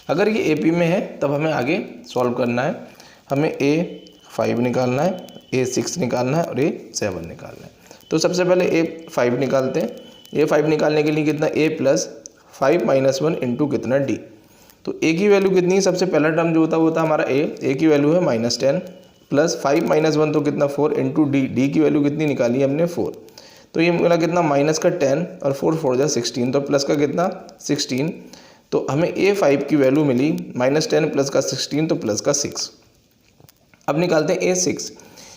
[SPEAKER 1] अगर ये AP में है तब हमें आगे सॉल्व करना है, हमें A5 निकालना है, A6 निकालना है और A7 निकालना है। तो सबसे पहले A5 निकालते हैं। A5 निकालने के लिए कितना A प्लस 5 - 1 इंटू कितना D, तो A की वैल्यू कितनी है, सबसे पहला टर्म जो होता है वो होता है हमारा A की वैल्यू है -10 प्लस 5 - 1 तो कितना 4 इंटू D की वैल्यू कितनी निकाली हमने 4, तो ये मिला कितना माइनस का 10 और 4 4 जा 16, तो प्लस का कितना 16, तो हमें A5 की वैल्यू मिली -10 प्लस का 16 तो प्लस का 6। अब निकालते हैं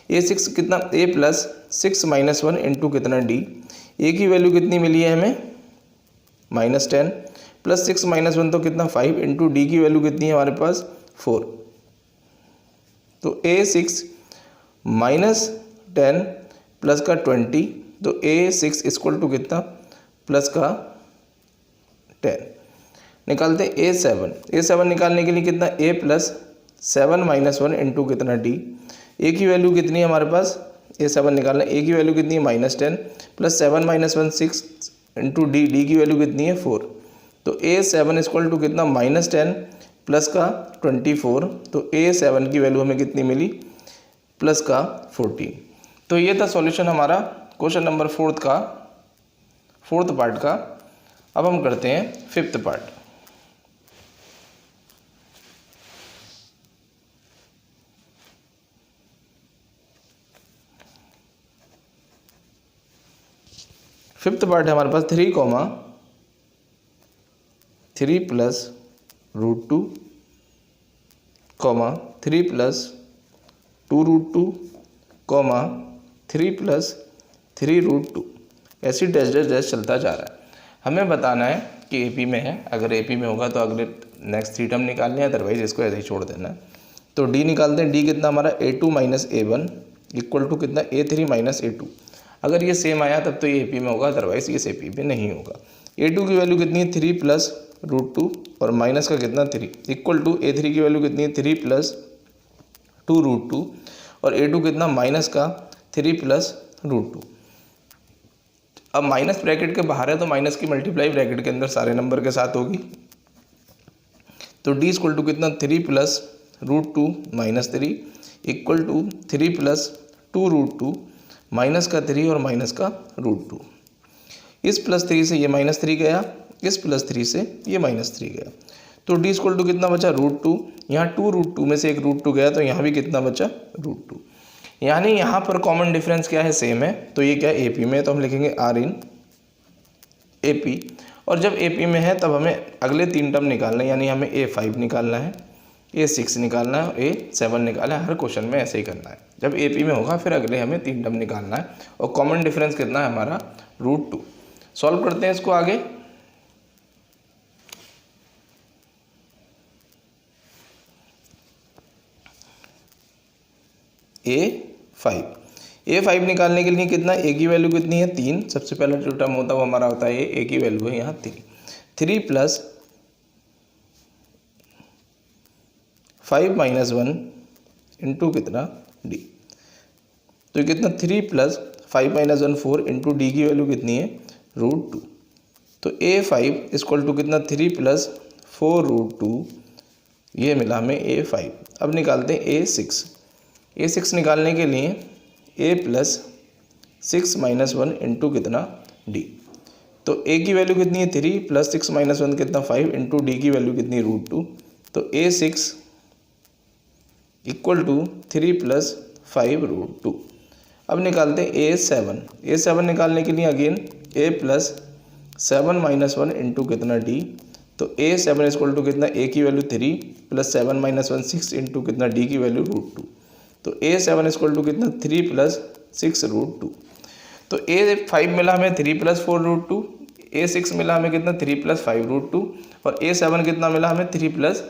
[SPEAKER 1] A6 कितना A प्लस 6 - 1 इंटू कितना D, A की वैल्यू कितनी मिली है हमें -10 प्लस 6 - 1 तो कितना 5 इंटू D की वैल्यू कितनी है हमारे पास 4, तो A6 -10 प्लस का 20, तो A6 इक्वल टू कितना प्लस का 10। निकालते हैं A7 निकालने के लिए कितना A प्लस 7 - 1 इंटू कितना D, A की वैल्यू कितनी है हमारे पास A7 निकालना, A की वैल्यू कितनी है -10 प्लस 7 - 1 6 इंटू D की वैल्यू कितनी है 4, तो A7 इक्वल टू कितना -10 प्लस का 24, तो A7 की वैल्यू हमें कितनी मिली प्लस का 14। तो ये था सॉल्यूशन हमारा क्वेश्चन नंबर 4th पार्ट का। अब हम करते हैं 5th पार्ट। फिफ्थ पार्ट है हमारे पास 3 प्लस √2 3 प्लस 2 √2 कॉमा 3+3√2 ऐसी डैश डैश डैश चलता जा रहा है। हमें बताना है कि AP में है। अगर AP में होगा तो अगले नेक्स्ट 3 टर्म निकालने हैं, अदरवाइज इसको ऐसे ही छोड़ देना है। तो D निकालते हैं। D कितना हमारा A2 minus A1 equal to कितना A3 माइनस A2। अगर ये सेम आया तब तो ये AP में होगा, अदरवाइज ये AP में नहीं होगा। A2 की वैल्यू कितनी है 3+√2 और माइनस का कितना 3 इक्वल टू A3 की वैल्यू कितनी है 3+2√2 और A2 कितना माइनस का 3+√2। अब माइनस ब्रैकेट के बाहर है तो माइनस की मल्टीप्लाई ब्रैकेट के अंदर सारे नंबर के साथ होगी। तो D इक्वल टू कितना 3+√2 माइनस 3 इक्वल टू 3+2√2 माइनस का 3 और माइनस का √2। इस +3 से ये -3 गया, इस +3 से ये -3 गया। तो D इक्वल टू कितना बचा √2। यहाँ 2√2 में से एक √2 गया तो यहाँ भी कितना बचा √2। यानी यहाँ पर कॉमन डिफरेंस क्या है, सेम है। तो ये क्या है AP में, तो हम लिखेंगे R इन AP। और जब AP में है तब हमें अगले 3 टर्म निकालना है, यानी हमें A5 निकालना है, A6 निकालना है, A7 निकालना है। हर क्वेश्चन में ऐसे ही करना है। जब AP में होगा फिर अगले हमें 3 टर्म निकालना है और कॉमन डिफरेंस कितना है हमारा √2। सॉल्व करते हैं इसको आगे। A5 निकालने के लिए कितना, A की वैल्यू कितनी है 3। सबसे पहला जो टर्म होता है वो हमारा होता है A की वैल्यू है यहाँ 3 + 5 - 1 इंटू कितना D। तो ये कितना 3 + 5 - 1 4 इंटू D की वैल्यू कितनी है √2। तो A5 इक्वल टू कितना 3 + 4√2 ये मिला हमें A5। अब निकालते हैं A6 निकालने के लिए A + 6 - 1 इंटू कितना D। तो A की वैल्यू कितनी है 3 + 6 - 1 कितना 5 इंटू D की वैल्यू कितनी √2। तो A6 इक्वल टू 3 + 5√2। अब निकालते हैं A7 निकालने के लिए अगेन A + 7 - 1 इंटू कितना D। तो A7 इक्वल टू कितना A की वैल्यू 3 + 7 - 1 6 इंटू कितना D की वैल्यू √2। तो A7 इक्वल टू कितना 3 + 6√2। तो A5 मिला हमें 3 + 4√2, A6 मिला हमें कितना 3 + 5√2 और A7 कितना मिला हमें 3 +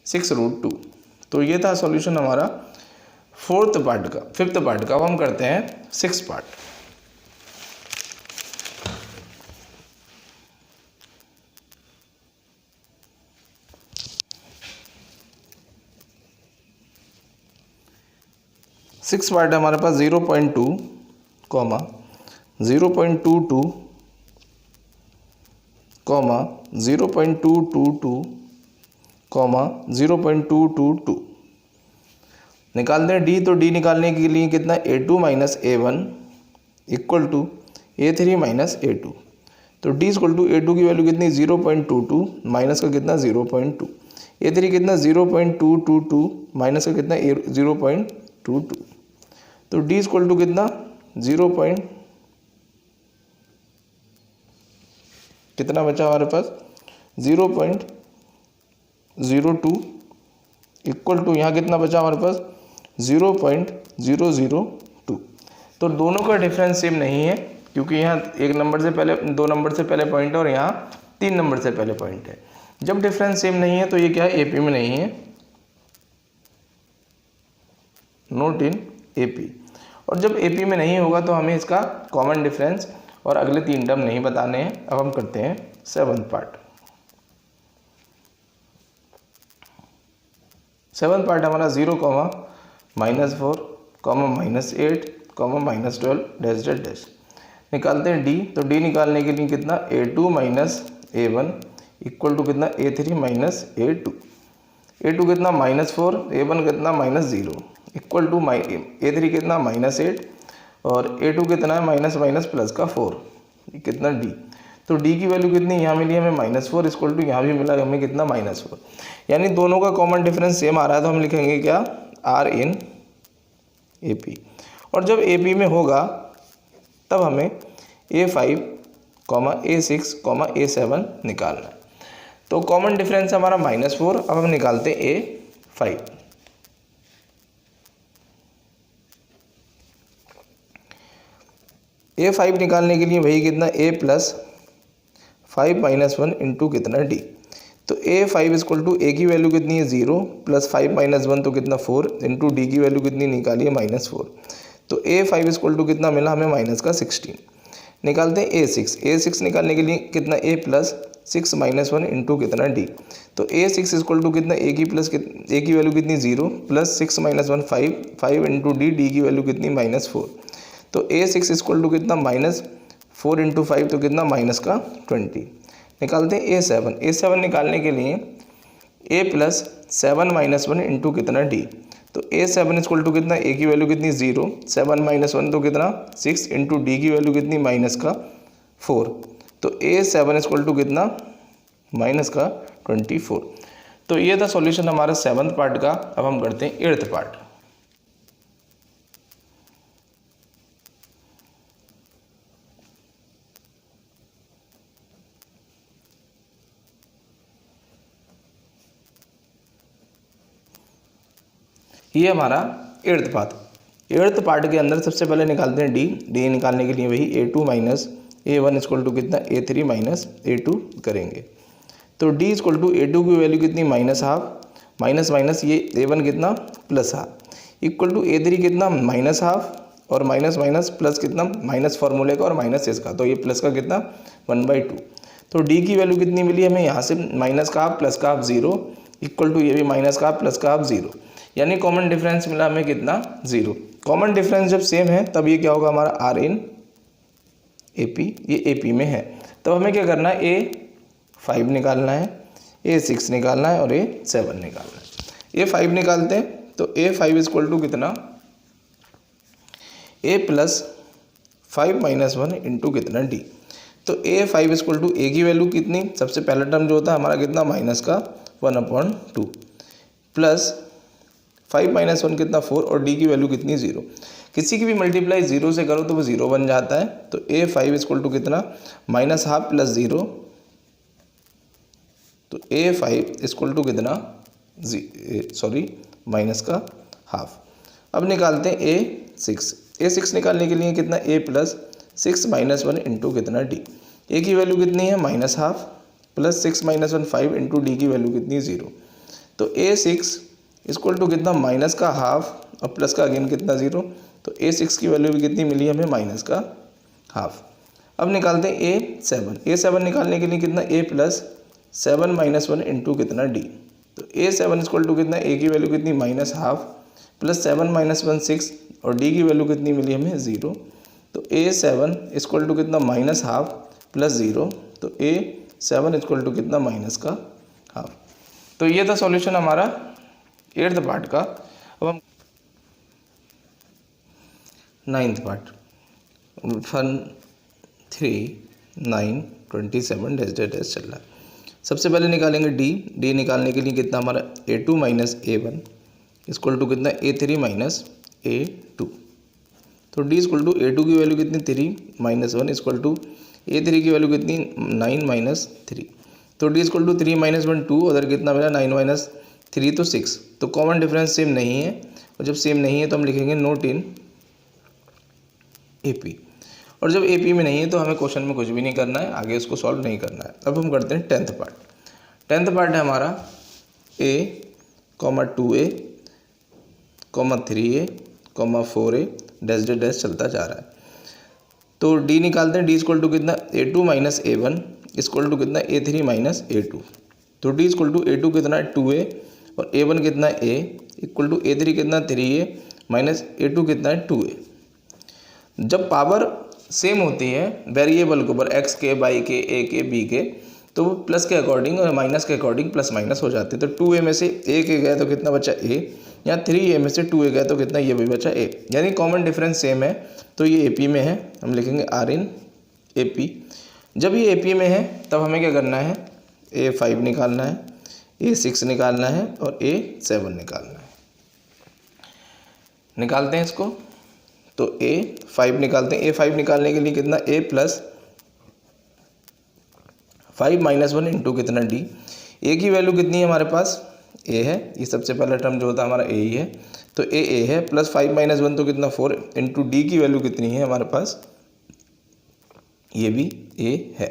[SPEAKER 1] 6√2। तो ये था सॉल्यूशन हमारा 5th पार्ट का। अब हम करते हैं 6th पार्ट। सिक्स पार्ट है हमारे पास 0.2, 0.22, 0.222, 0.222। निकालते हैं D। तो D निकालने के लिए कितना A2 minus A1 equal to A3 minus A2। तो D इक्वल टू A2 की वैल्यू कितनी 0.22 माइनस का कितना 0.2। A3 कितना 0.222 माइनस का कितना 0.22। तो D इक्वल टू कितना 0. कितना बचा हमारे पास 0.02 इक्वल टू यहाँ कितना बचा हमारे पास 0.002। तो दोनों का डिफरेंस सेम नहीं है क्योंकि यहाँ 1 नंबर से पहले 2 नंबर से पहले पॉइंट है और यहाँ 3 नंबर से पहले पॉइंट है। जब डिफरेंस सेम नहीं है तो ये क्या है AP में नहीं है, नोट इन AP। और जब AP में नहीं होगा तो हमें इसका कॉमन डिफरेंस और अगले 3 टर्म नहीं बताने हैं। अब हम करते हैं 7th पार्ट। 7th पार्ट हमारा 0, -4, -8, -12 डैश डैश डैश। निकालते हैं D। तो D निकालने के लिए कितना A2 minus A1 equal to कितना A3 माइनस A2। A2 कितना -4, A1 कितना -0 इक्वल टू A3 कितना -8 और A2 कितना है माइनस माइनस प्लस का 4 कितना D। तो D की वैल्यू कितनी यहाँ मिली हमें -4 इक्वल टू यहाँ भी मिला हमें कितना -4। यानी दोनों का कॉमन डिफरेंस सेम आ रहा है तो हम लिखेंगे क्या R इन AP। और जब AP में होगा तब हमें A5, A6, A7 निकालना है। तो कॉमन डिफरेंस हमारा -4। अब हम निकालते हैं A5। A5 निकालने के लिए वही कितना A प्लस 5 माइनस 1 इंटू कितना D। तो A5 इक्वल टू A की वैल्यू कितनी है 0 प्लस 5 माइनस 1 तो कितना 4 इंटू D की वैल्यू कितनी निकाली है -4। तो A5 इक्वल टू कितना मिला हमें माइनस का 16। निकालते हैं A6 निकालने के लिए कितना A प्लस 6 माइनस 1 इंटू कितना D। तो A6 इक्वल टू कितना A की वैल्यू कितनी 0 प्लस 6 माइनस 1 5 इंटू D की वैल्यू कितनी -4। तो A6 इक्वल टू कितना -4 इंटू 5 तो कितना माइनस का 20। निकालते हैं A7 निकालने के लिए A प्लस 7 माइनस 1 इंटू कितना D। तो A7 इक्वल टू कितना A की वैल्यू कितनी 0 7 माइनस 1 तो कितना 6 इंटू D की वैल्यू कितनी माइनस का 4। तो A7 इक्वल टू कितना माइनस का 24। तो ये था सॉल्यूशन हमारा 7th पार्ट का। अब हम करते हैं 8th पार्ट। ये हमारा 8th पार्ट के अंदर सबसे पहले निकालते हैं डी निकालने के लिए वही A2 minus A1 equal to कितना A3 माइनस A2 करेंगे। तो D इक्वल टू A2 की वैल्यू कितनी -12 माइनस ये A1 कितना +12 इक्वल टू A3 कितना -12 और माइनस प्लस कितना माइनस फार्मूले का और माइनस इसका, तो ये प्लस का कितना 1/2। तो D की वैल्यू कितनी मिली हमें यहाँ से -12 प्लस का 0 इक्वल टू ये भी -12 प्लस का 0, यानी कॉमन डिफरेंस मिला हमें कितना 0। कॉमन डिफरेंस जब सेम है तब ये क्या होगा हमारा R इन AP, ये AP में है। तब हमें क्या करना है A5 निकालना है, A6 निकालना है और A7 निकालना है। A5 निकालते हैं तो A5 इक्वल टू कितना A प्लस 5 माइनस 1 इंटू कितना D। तो A5 इक्वल टू A की वैल्यू कितनी, सबसे पहला टर्म जो होता है हमारा कितना माइनस का 1/2 प्लस 5 माइनस 1 कितना 4 और D की वैल्यू कितनी 0। किसी की भी मल्टीप्लाई 0 से करो तो वो 0 बन जाता है। तो A5 इक्वल टू कितना -12 प्लस 0, तो A5 इक्वल टू कितना माइनस का हाफ। अब निकालते हैं A6 निकालने के लिए कितना A प्लस 6 माइनस 1 इंटू कितना D। A की वैल्यू कितनी है -12 प्लस 6 माइनस 1 5 इंटू D की वैल्यू कितनी 0। तो A6 इक्वल टू कितना माइनस का हाफ और प्लस का अगेन कितना 0। तो A6 की वैल्यू भी कितनी मिली हमें माइनस का हाफ। अब निकालते हैं A7 निकालने के लिए कितना A प्लस 7 माइनस 1 इंटू कितना D। तो A7 इक्वल टू कितना A की वैल्यू कितनी -12 प्लस 7 माइनस 1 6 और D की वैल्यू कितनी मिली हमें 0। तो A7 इक्वल टू कितना -12 प्लस 0, तो A7 इक्वल टू कितना माइनस का हाफ। तो ये था सॉल्यूशन हमारा 8th पार्ट का। अब हम 9th पार्ट 1 3 9 27 डैश चल रहा है। सबसे पहले निकालेंगे D निकालने के लिए कितना हमारा A2 minus A1 equal to कितना A3 माइनस A2। तो D इक्वल टू A2 की वैल्यू कितनी 3 माइनस 1 इक्वल टू A3 की वैल्यू कितनी 9 माइनस 3। तो D इक्वल टू 3 माइनस 1 2, उधर कितना मिला 9 माइनस 3 तो 6। तो कॉमन डिफरेंस सेम नहीं है, और जब सेम नहीं है तो हम लिखेंगे नोट इन AP। और जब AP में नहीं है तो हमें क्वेश्चन में कुछ भी नहीं करना है, आगे उसको सॉल्व नहीं करना है। अब हम करते हैं 10th पार्ट। 10th पार्ट है हमारा A, 2A, 3A, 4A dash चलता जा रहा है। तो D निकालते हैं। D इक्वल टू कितना A2 minus A1 equal to कितना A3 माइनस A2। तो D इक्वल टू A2 कितना है 2A और A1 कितना है A इक्वल टू A3 कितना 3A माइनस A2 कितना है 2A। जब पावर सेम होती है वेरिएबल के ऊपर x के, y के, a के, b के, तो वो प्लस के अकॉर्डिंग और माइनस के अकॉर्डिंग प्लस माइनस हो जाते हैं। तो 2a में से a के गए तो कितना बचा a, या 3a में से 2a गए तो कितना ये भी बचा a, यानी कॉमन डिफरेंस सेम है। तो ये AP में है, हम लिखेंगे R इन AP। जब ये AP में है तब हमें क्या करना है A5 निकालना है, A6 निकालना है और A7 निकालना है। निकालते हैं इसको। तो A5 निकालते हैं। A5 निकालने के लिए कितना A प्लस 5 माइनस 1 इंटू कितना D। A की वैल्यू कितनी है हमारे पास A है, ये सबसे पहला टर्म जो होता है हमारा A ही है। तो A है प्लस 5 माइनस 1 तो कितना 4 इंटू D की वैल्यू कितनी है हमारे पास ये भी ए है।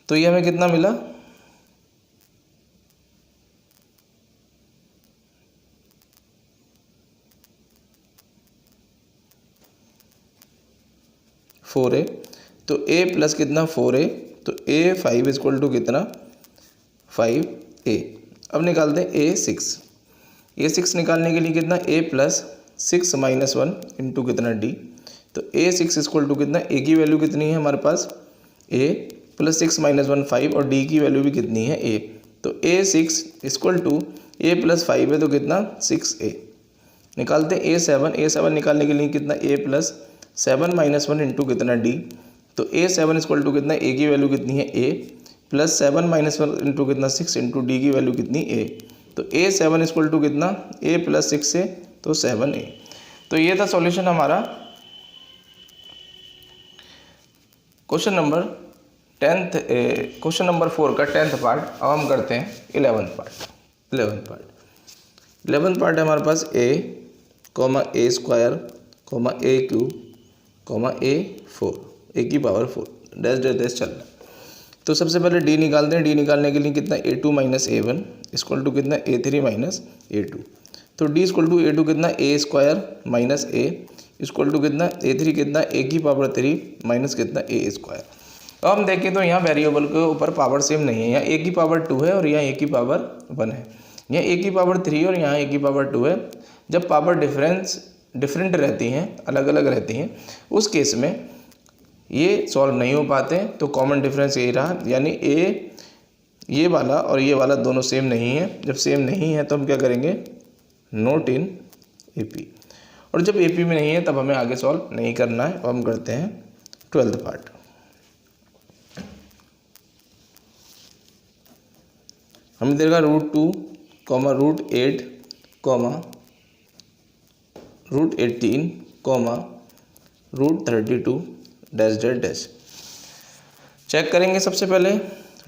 [SPEAKER 1] तो ये हमें कितना मिला, फोर ए। तो ए प्लस कितना 4a, तो A5 इक्वल टू कितना 5a। अब निकालते हैं A6 निकालने के लिए कितना a प्लस 6 माइनस 1 इंटू कितना d। तो A6 इक्वल टू कितना, a की वैल्यू कितनी है हमारे पास a प्लस 6 माइनस 1 5 और d की वैल्यू भी कितनी है a। तो A6 equal to a plus 5 है तो कितना 6a। निकालते हैं A7 निकालने के लिए कितना a प्लस 7 माइनस 1 इंटू कितना d। तो A7 इक्वल टू कितना, a की वैल्यू कितनी है a प्लस 7 माइनस 1 इंटू कितना 6 इंटू d की वैल्यू कितनी a। तो A7 इक्वल टू कितना a प्लस 6 से तो 7a। तो ये था सॉल्यूशन हमारा क्वेश्चन नंबर 4 का 10th पार्ट। अब हम करते हैं 11th पार्ट है हमारे पास a, a square, a cube, a4, a की पावर 4 डैश डैश डैश चल रहा है। तो सबसे पहले d निकालते हैं। d निकालने के लिए कितना a2 minus a1 equal to कितना a3 माइनस a2। तो d इक्वल टू a2 कितना a square minus a equal to कितना a3 कितना a की पावर 3 माइनस कितना a स्क्वायर। तो हम देखें तो यहाँ वेरिएबल के ऊपर पावर सेम नहीं है, यहाँ a की पावर 2 है और यहाँ a की पावर 1 है, यहाँ a की पावर 3 और यहाँ a की पावर 2 है। जब पावर डिफरेंट रहती हैं, अलग अलग रहती हैं, उस केस में ये सॉल्व नहीं हो पाते। तो कॉमन डिफरेंस यही रहा, यानी ये वाला और ये वाला दोनों सेम नहीं है। जब सेम नहीं है तो हम क्या करेंगे, नोट इन AP। और जब AP में नहीं है तब हमें आगे सॉल्व नहीं करना है। और हम करते हैं 12th पार्ट। हमें देगा √2, √8, √18, √32 डैश डैश डैश। चेक करेंगे। सबसे पहले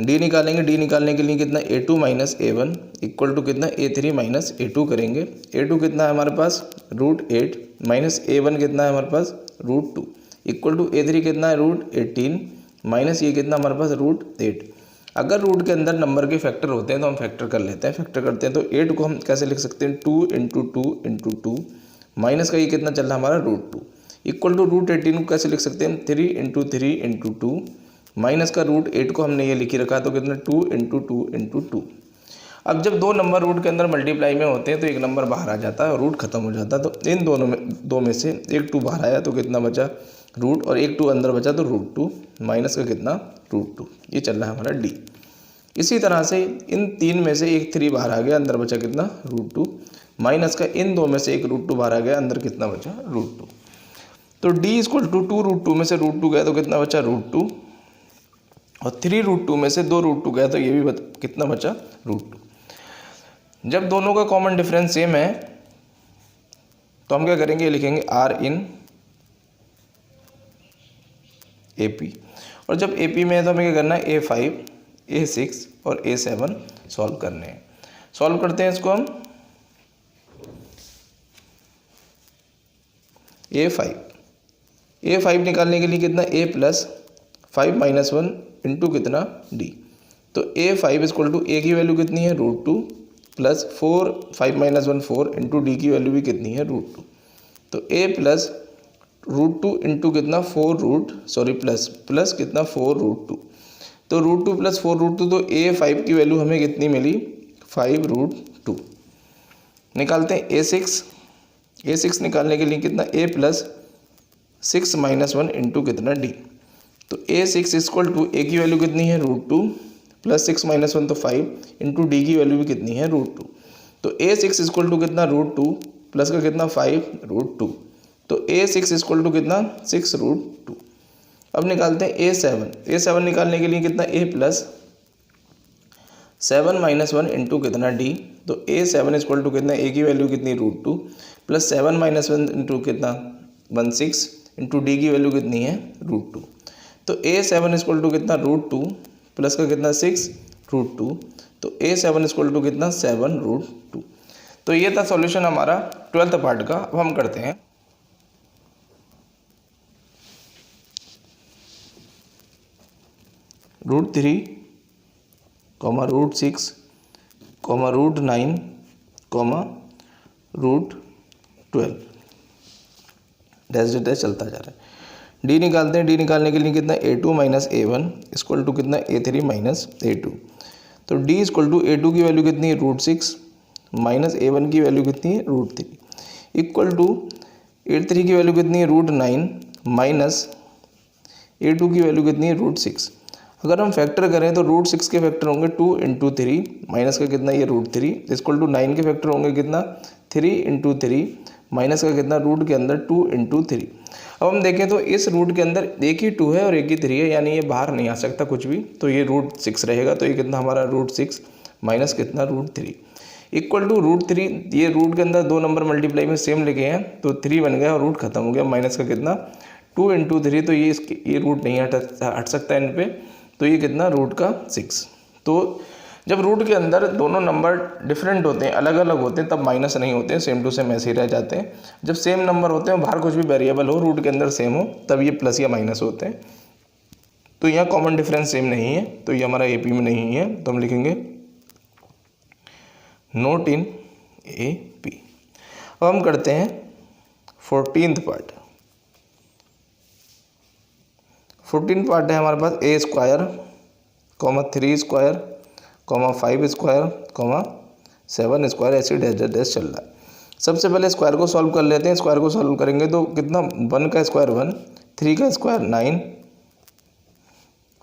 [SPEAKER 1] d निकालेंगे। d निकालने के लिए कितना a2 minus a1 equal to कितना a3 माइनस a2 करेंगे। a2 कितना है हमारे पास √8 माइनस a1 कितना है हमारे पास √2 इक्वल टू a3 कितना है √18 माइनस ये कितना हमारे पास √8। अगर रूट के अंदर नंबर के फैक्टर होते हैं तो हम फैक्टर कर लेते हैं। फैक्टर करते हैं तो 8 को हम कैसे लिख सकते हैं, 2 इंटू 2 इंटू 2 माइनस का ये कितना चल रहा है हमारा √2 इक्वल टू √18 को कैसे लिख सकते हैं, 3 इंटू 3 इंटू 2 माइनस का √8 को हमने ये लिखी रखा तो कितना 2 इंटू 2 इंटू 2। अब जब दो नंबर रूट के अंदर मल्टीप्लाई में होते हैं तो एक नंबर बाहर आ जाता है और रूट खत्म हो जाता है। तो इन दो में से एक 2 बाहर आया तो कितना बचा रूट, और एक 2 अंदर बचा तो √2 माइनस का कितना √2। ये चल रहा है हमारा d। इसी तरह से इन 3 में से एक 3 बाहर आ गया, अंदर बचा कितना √2 माइनस का इन 2 में से एक √2 बाहर आ गया, अंदर कितना बचा √2। तो d इक्वल टू 2 √2 में से √2 गया तो कितना बचा √2, और 3 √2 में से 2 √2 गया तो ये भी कितना बचा √2। जब दोनों का कॉमन डिफरेंस सेम है तो हम क्या करेंगे, लिखेंगे r इन AP। और जब AP में है तो हमें क्या करना है, A5, A6 और A7 सॉल्व करने हैं। सॉल्व करते हैं इसको हम। A5 निकालने के लिए कितना a प्लस 5 माइनस 1 इंटू कितना d। तो A5 इक्वल टू a की वैल्यू कितनी है √2 प्लस 4 5 माइनस 1 4 इंटू d की वैल्यू भी कितनी है √2। तो a प्लस √2 इंटू कितना प्लस कितना 4 √2। तो √2 प्लस 4 √2 तो A5 की वैल्यू हमें कितनी मिली 5 √2। निकालते हैं A6 निकालने के लिए कितना a प्लस 6 माइनस 1 इंटू कितना d। तो A6 इक्वल टू a की वैल्यू कितनी है √2 प्लस 6 माइनस 1 तो 5 इंटू d की वैल्यू भी कितनी है √2। तो A6 इक्वल टू कितना √2 प्लस का कितना 5 √2। तो A6 इक्वल टू कितना 6 √2। अब निकालते हैं A7 निकालने के लिए कितना a प्लस 7 माइनस 1 इंटू कितना d। तो A7 इक्वल टू कितना a की वैल्यू कितनी √2 प्लस 7 माइनस 1 इंटू कितना 16 इंटू d की वैल्यू कितनी है √2। तो A7 इक्वल टू कितना √2 प्लस का कितना 6 √2। तो A7 इक्वल टू कितना 7 √2। तो ये था सॉल्यूशन हमारा 12th पार्ट का। अब हम करते हैं √3, √6, √9, √12 डैश डैश चलता जा रहा है। डी निकालते हैं। डी निकालने के लिए कितना a2 minus A1 equal to कितना a3 माइनस A2। तो d इक्वल टू A2 की वैल्यू कितनी है √6 माइनस A1 की वैल्यू कितनी है √3 इक्वल टू A3 की वैल्यू कितनी है √9 माइनस A2 की वैल्यू कितनी है √6। अगर हम फैक्टर करें तो √6 के फैक्टर होंगे 2 इंटू 3 माइनस का कितना ये √3 इक्वल टू 9 के फैक्टर होंगे कितना 3 इंटू 3 माइनस का कितना रूट के अंदर 2 इंटू 3। अब हम देखें तो इस रूट के अंदर एक ही 2 है और एक ही 3 है, यानी ये बाहर नहीं आ सकता कुछ भी, तो ये √6 रहेगा। तो ये कितना हमारा √6 माइनस कितना √3 इक्वल टू √3। ये रूट के अंदर दो नंबर मल्टीप्लाई में सेम लिखे हैं तो 3 बन गया और रूट खत्म हो गया, माइनस का कितना 2 इंटू 3। तो ये रूट नहीं हट सकता इन पे, तो ये कितना रूट का 6। तो जब रूट के अंदर दोनों नंबर डिफरेंट होते हैं, अलग अलग होते हैं, तब माइनस नहीं होते हैं, सेम टू सेम ऐसे ही रह जाते हैं। जब सेम नंबर होते हैं, बाहर कुछ भी वेरिएबल हो, रूट के अंदर सेम हो, तब ये प्लस या माइनस होते हैं। तो यहाँ कॉमन डिफरेंस सेम नहीं है, तो ये हमारा AP में नहीं है, तो हम लिखेंगे नोट इन AP। अब हम करते हैं 14th पार्ट। 14th पार्ट है हमारे पास A square, 3 square, 5 square, 7 square, ऐसे डैश डैश चल रहा है। सबसे पहले स्क्वायर को सॉल्व कर लेते हैं। स्क्वायर को सॉल्व करेंगे तो कितना 1 का स्क्वायर 1, 3 का स्क्वायर 9,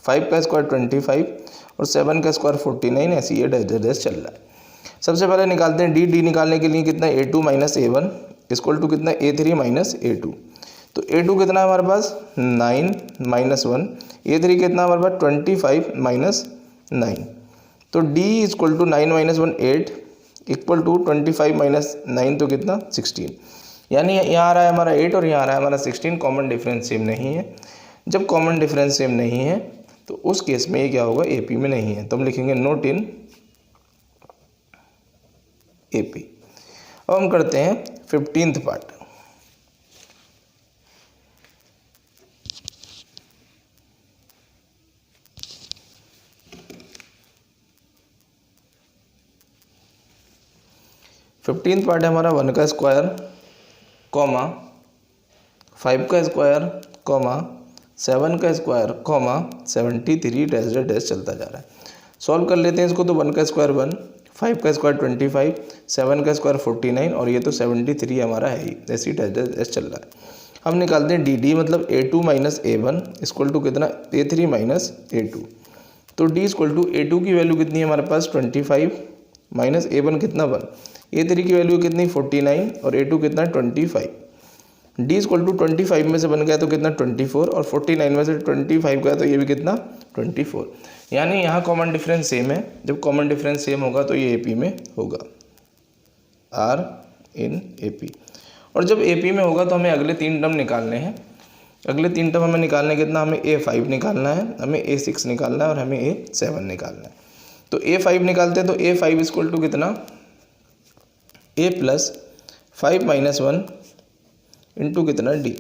[SPEAKER 1] 5 का स्क्वायर 25 और 7 का स्क्वायर 49, ऐसे ये डैश डैश चल रहा है। सबसे पहले निकालते हैं डी निकालने के लिए कितना A2 minus A1 equal to कितना A3 माइनस A2। तो A2 कितना है हमारे पास 9 माइनस 1, A3 कितना हमारे पास 25 माइनस 9। तो D equal to 9 minus 1 8 equal to 25 minus 9 तो कितना 16। यानी यहाँ आ रहा है हमारा 8 और यहाँ आ रहा है हमारा 16। कॉमन डिफरेंस सेम नहीं है। जब कॉमन डिफरेंस सेम नहीं है तो उस केस में ये क्या होगा AP में नहीं है, तो हम लिखेंगे नोट इन AP। अब हम करते हैं 15th पार्ट। फिफ्टींथ पार्ट है हमारा 1 का स्क्वायर, 5 का स्क्वायर, 7 का स्क्वायर, 73 डैश डैश चलता जा रहा है। सॉल्व कर लेते हैं इसको। तो 1 का स्क्वायर 1, 5 का स्क्वायर 25, 7 का स्क्वायर 49 और ये तो 73 हमारा है ही, ऐसी डैश डैश चल रहा है। हम निकालते हैं डी मतलब A2 minus A1 equal to कितना A3 माइनस A2। तो D इक्वल टू A2 की वैल्यू कितनी है हमारे पास 25 माइनस A1 कितना 1, A3 की वैल्यू कितनी 49 और A2 कितना 25। D इक्वल टू 25 में से बन गया तो कितना 24 और 49 में से 25 गया तो ये भी कितना 24। यानी यहाँ कॉमन डिफरेंस सेम है। जब कॉमन डिफरेंस सेम होगा तो ये AP में होगा, R इन AP। और जब AP में होगा तो हमें अगले 3 टर्म निकालने हैं। अगले 3 टर्म हमें निकालने कितना, हमें A5 निकालना है, हमें A6 निकालना है और हमें A7 निकालना है। तो A5 निकालते हैं तो A5 इक्वल टू कितना A प्लस 5 माइनस 1 इंटू कितना D।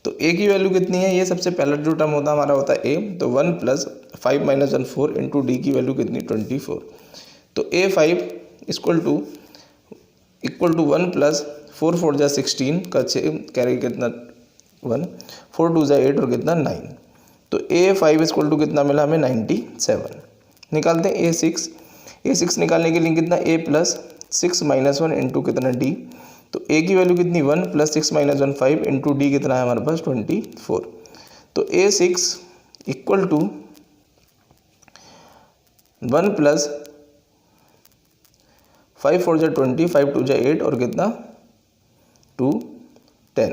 [SPEAKER 1] तो A की वैल्यू कितनी है, ये सबसे पहला जो टर्म होता है हमारा होता है A, तो 1 प्लस 5 माइनस 1 4 इंटू D की वैल्यू कितनी 24। तो A5 इक्वल टू 1 प्लस 4 4 जा 16 का कैरी कितना 1, 4 2 जा 8 और कितना 9। तो A5 इक्वल टू कितना मिला हमें 97। निकालते हैं A6 निकालने के लिए कितना A प्लस 6 माइनस 1 इंटू कितना D। तो A की वैल्यू कितनी 1 प्लस 6 माइनस 1 5 इंटू D कितना है हमारे पास 24। तो A6 इक्वल टू 1 प्लस 5 4 जा 20, 5 2 जा 8 और कितना 2 10,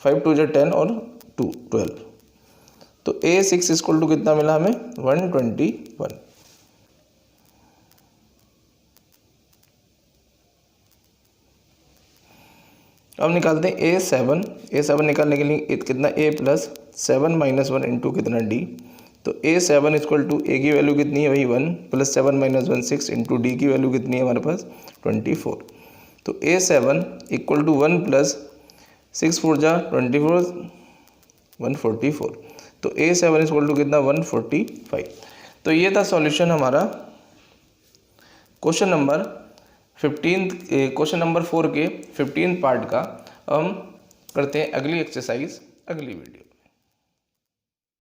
[SPEAKER 1] 5 2 जा 10 और 2 12। तो A6 इक्वल टू कितना मिला हमें 121। अब निकालते हैं A7 निकालने के लिए कितना A प्लस 7 माइनस 1 इंटू कितना D। तो A7 इक्वल टू A की वैल्यू कितनी है वही 1 प्लस 7 माइनस 1 6 इंटू D की वैल्यू कितनी है हमारे पास 24। तो A7 इक्वल टू 1 प्लस 6 4 जा 24 144। तो A7 इज इक्वल टू कितना 145। तो ये था सॉल्यूशन हमारा क्वेश्चन नंबर 4 के 15 पार्ट का। अब हम करते हैं अगली एक्सरसाइज अगली वीडियो।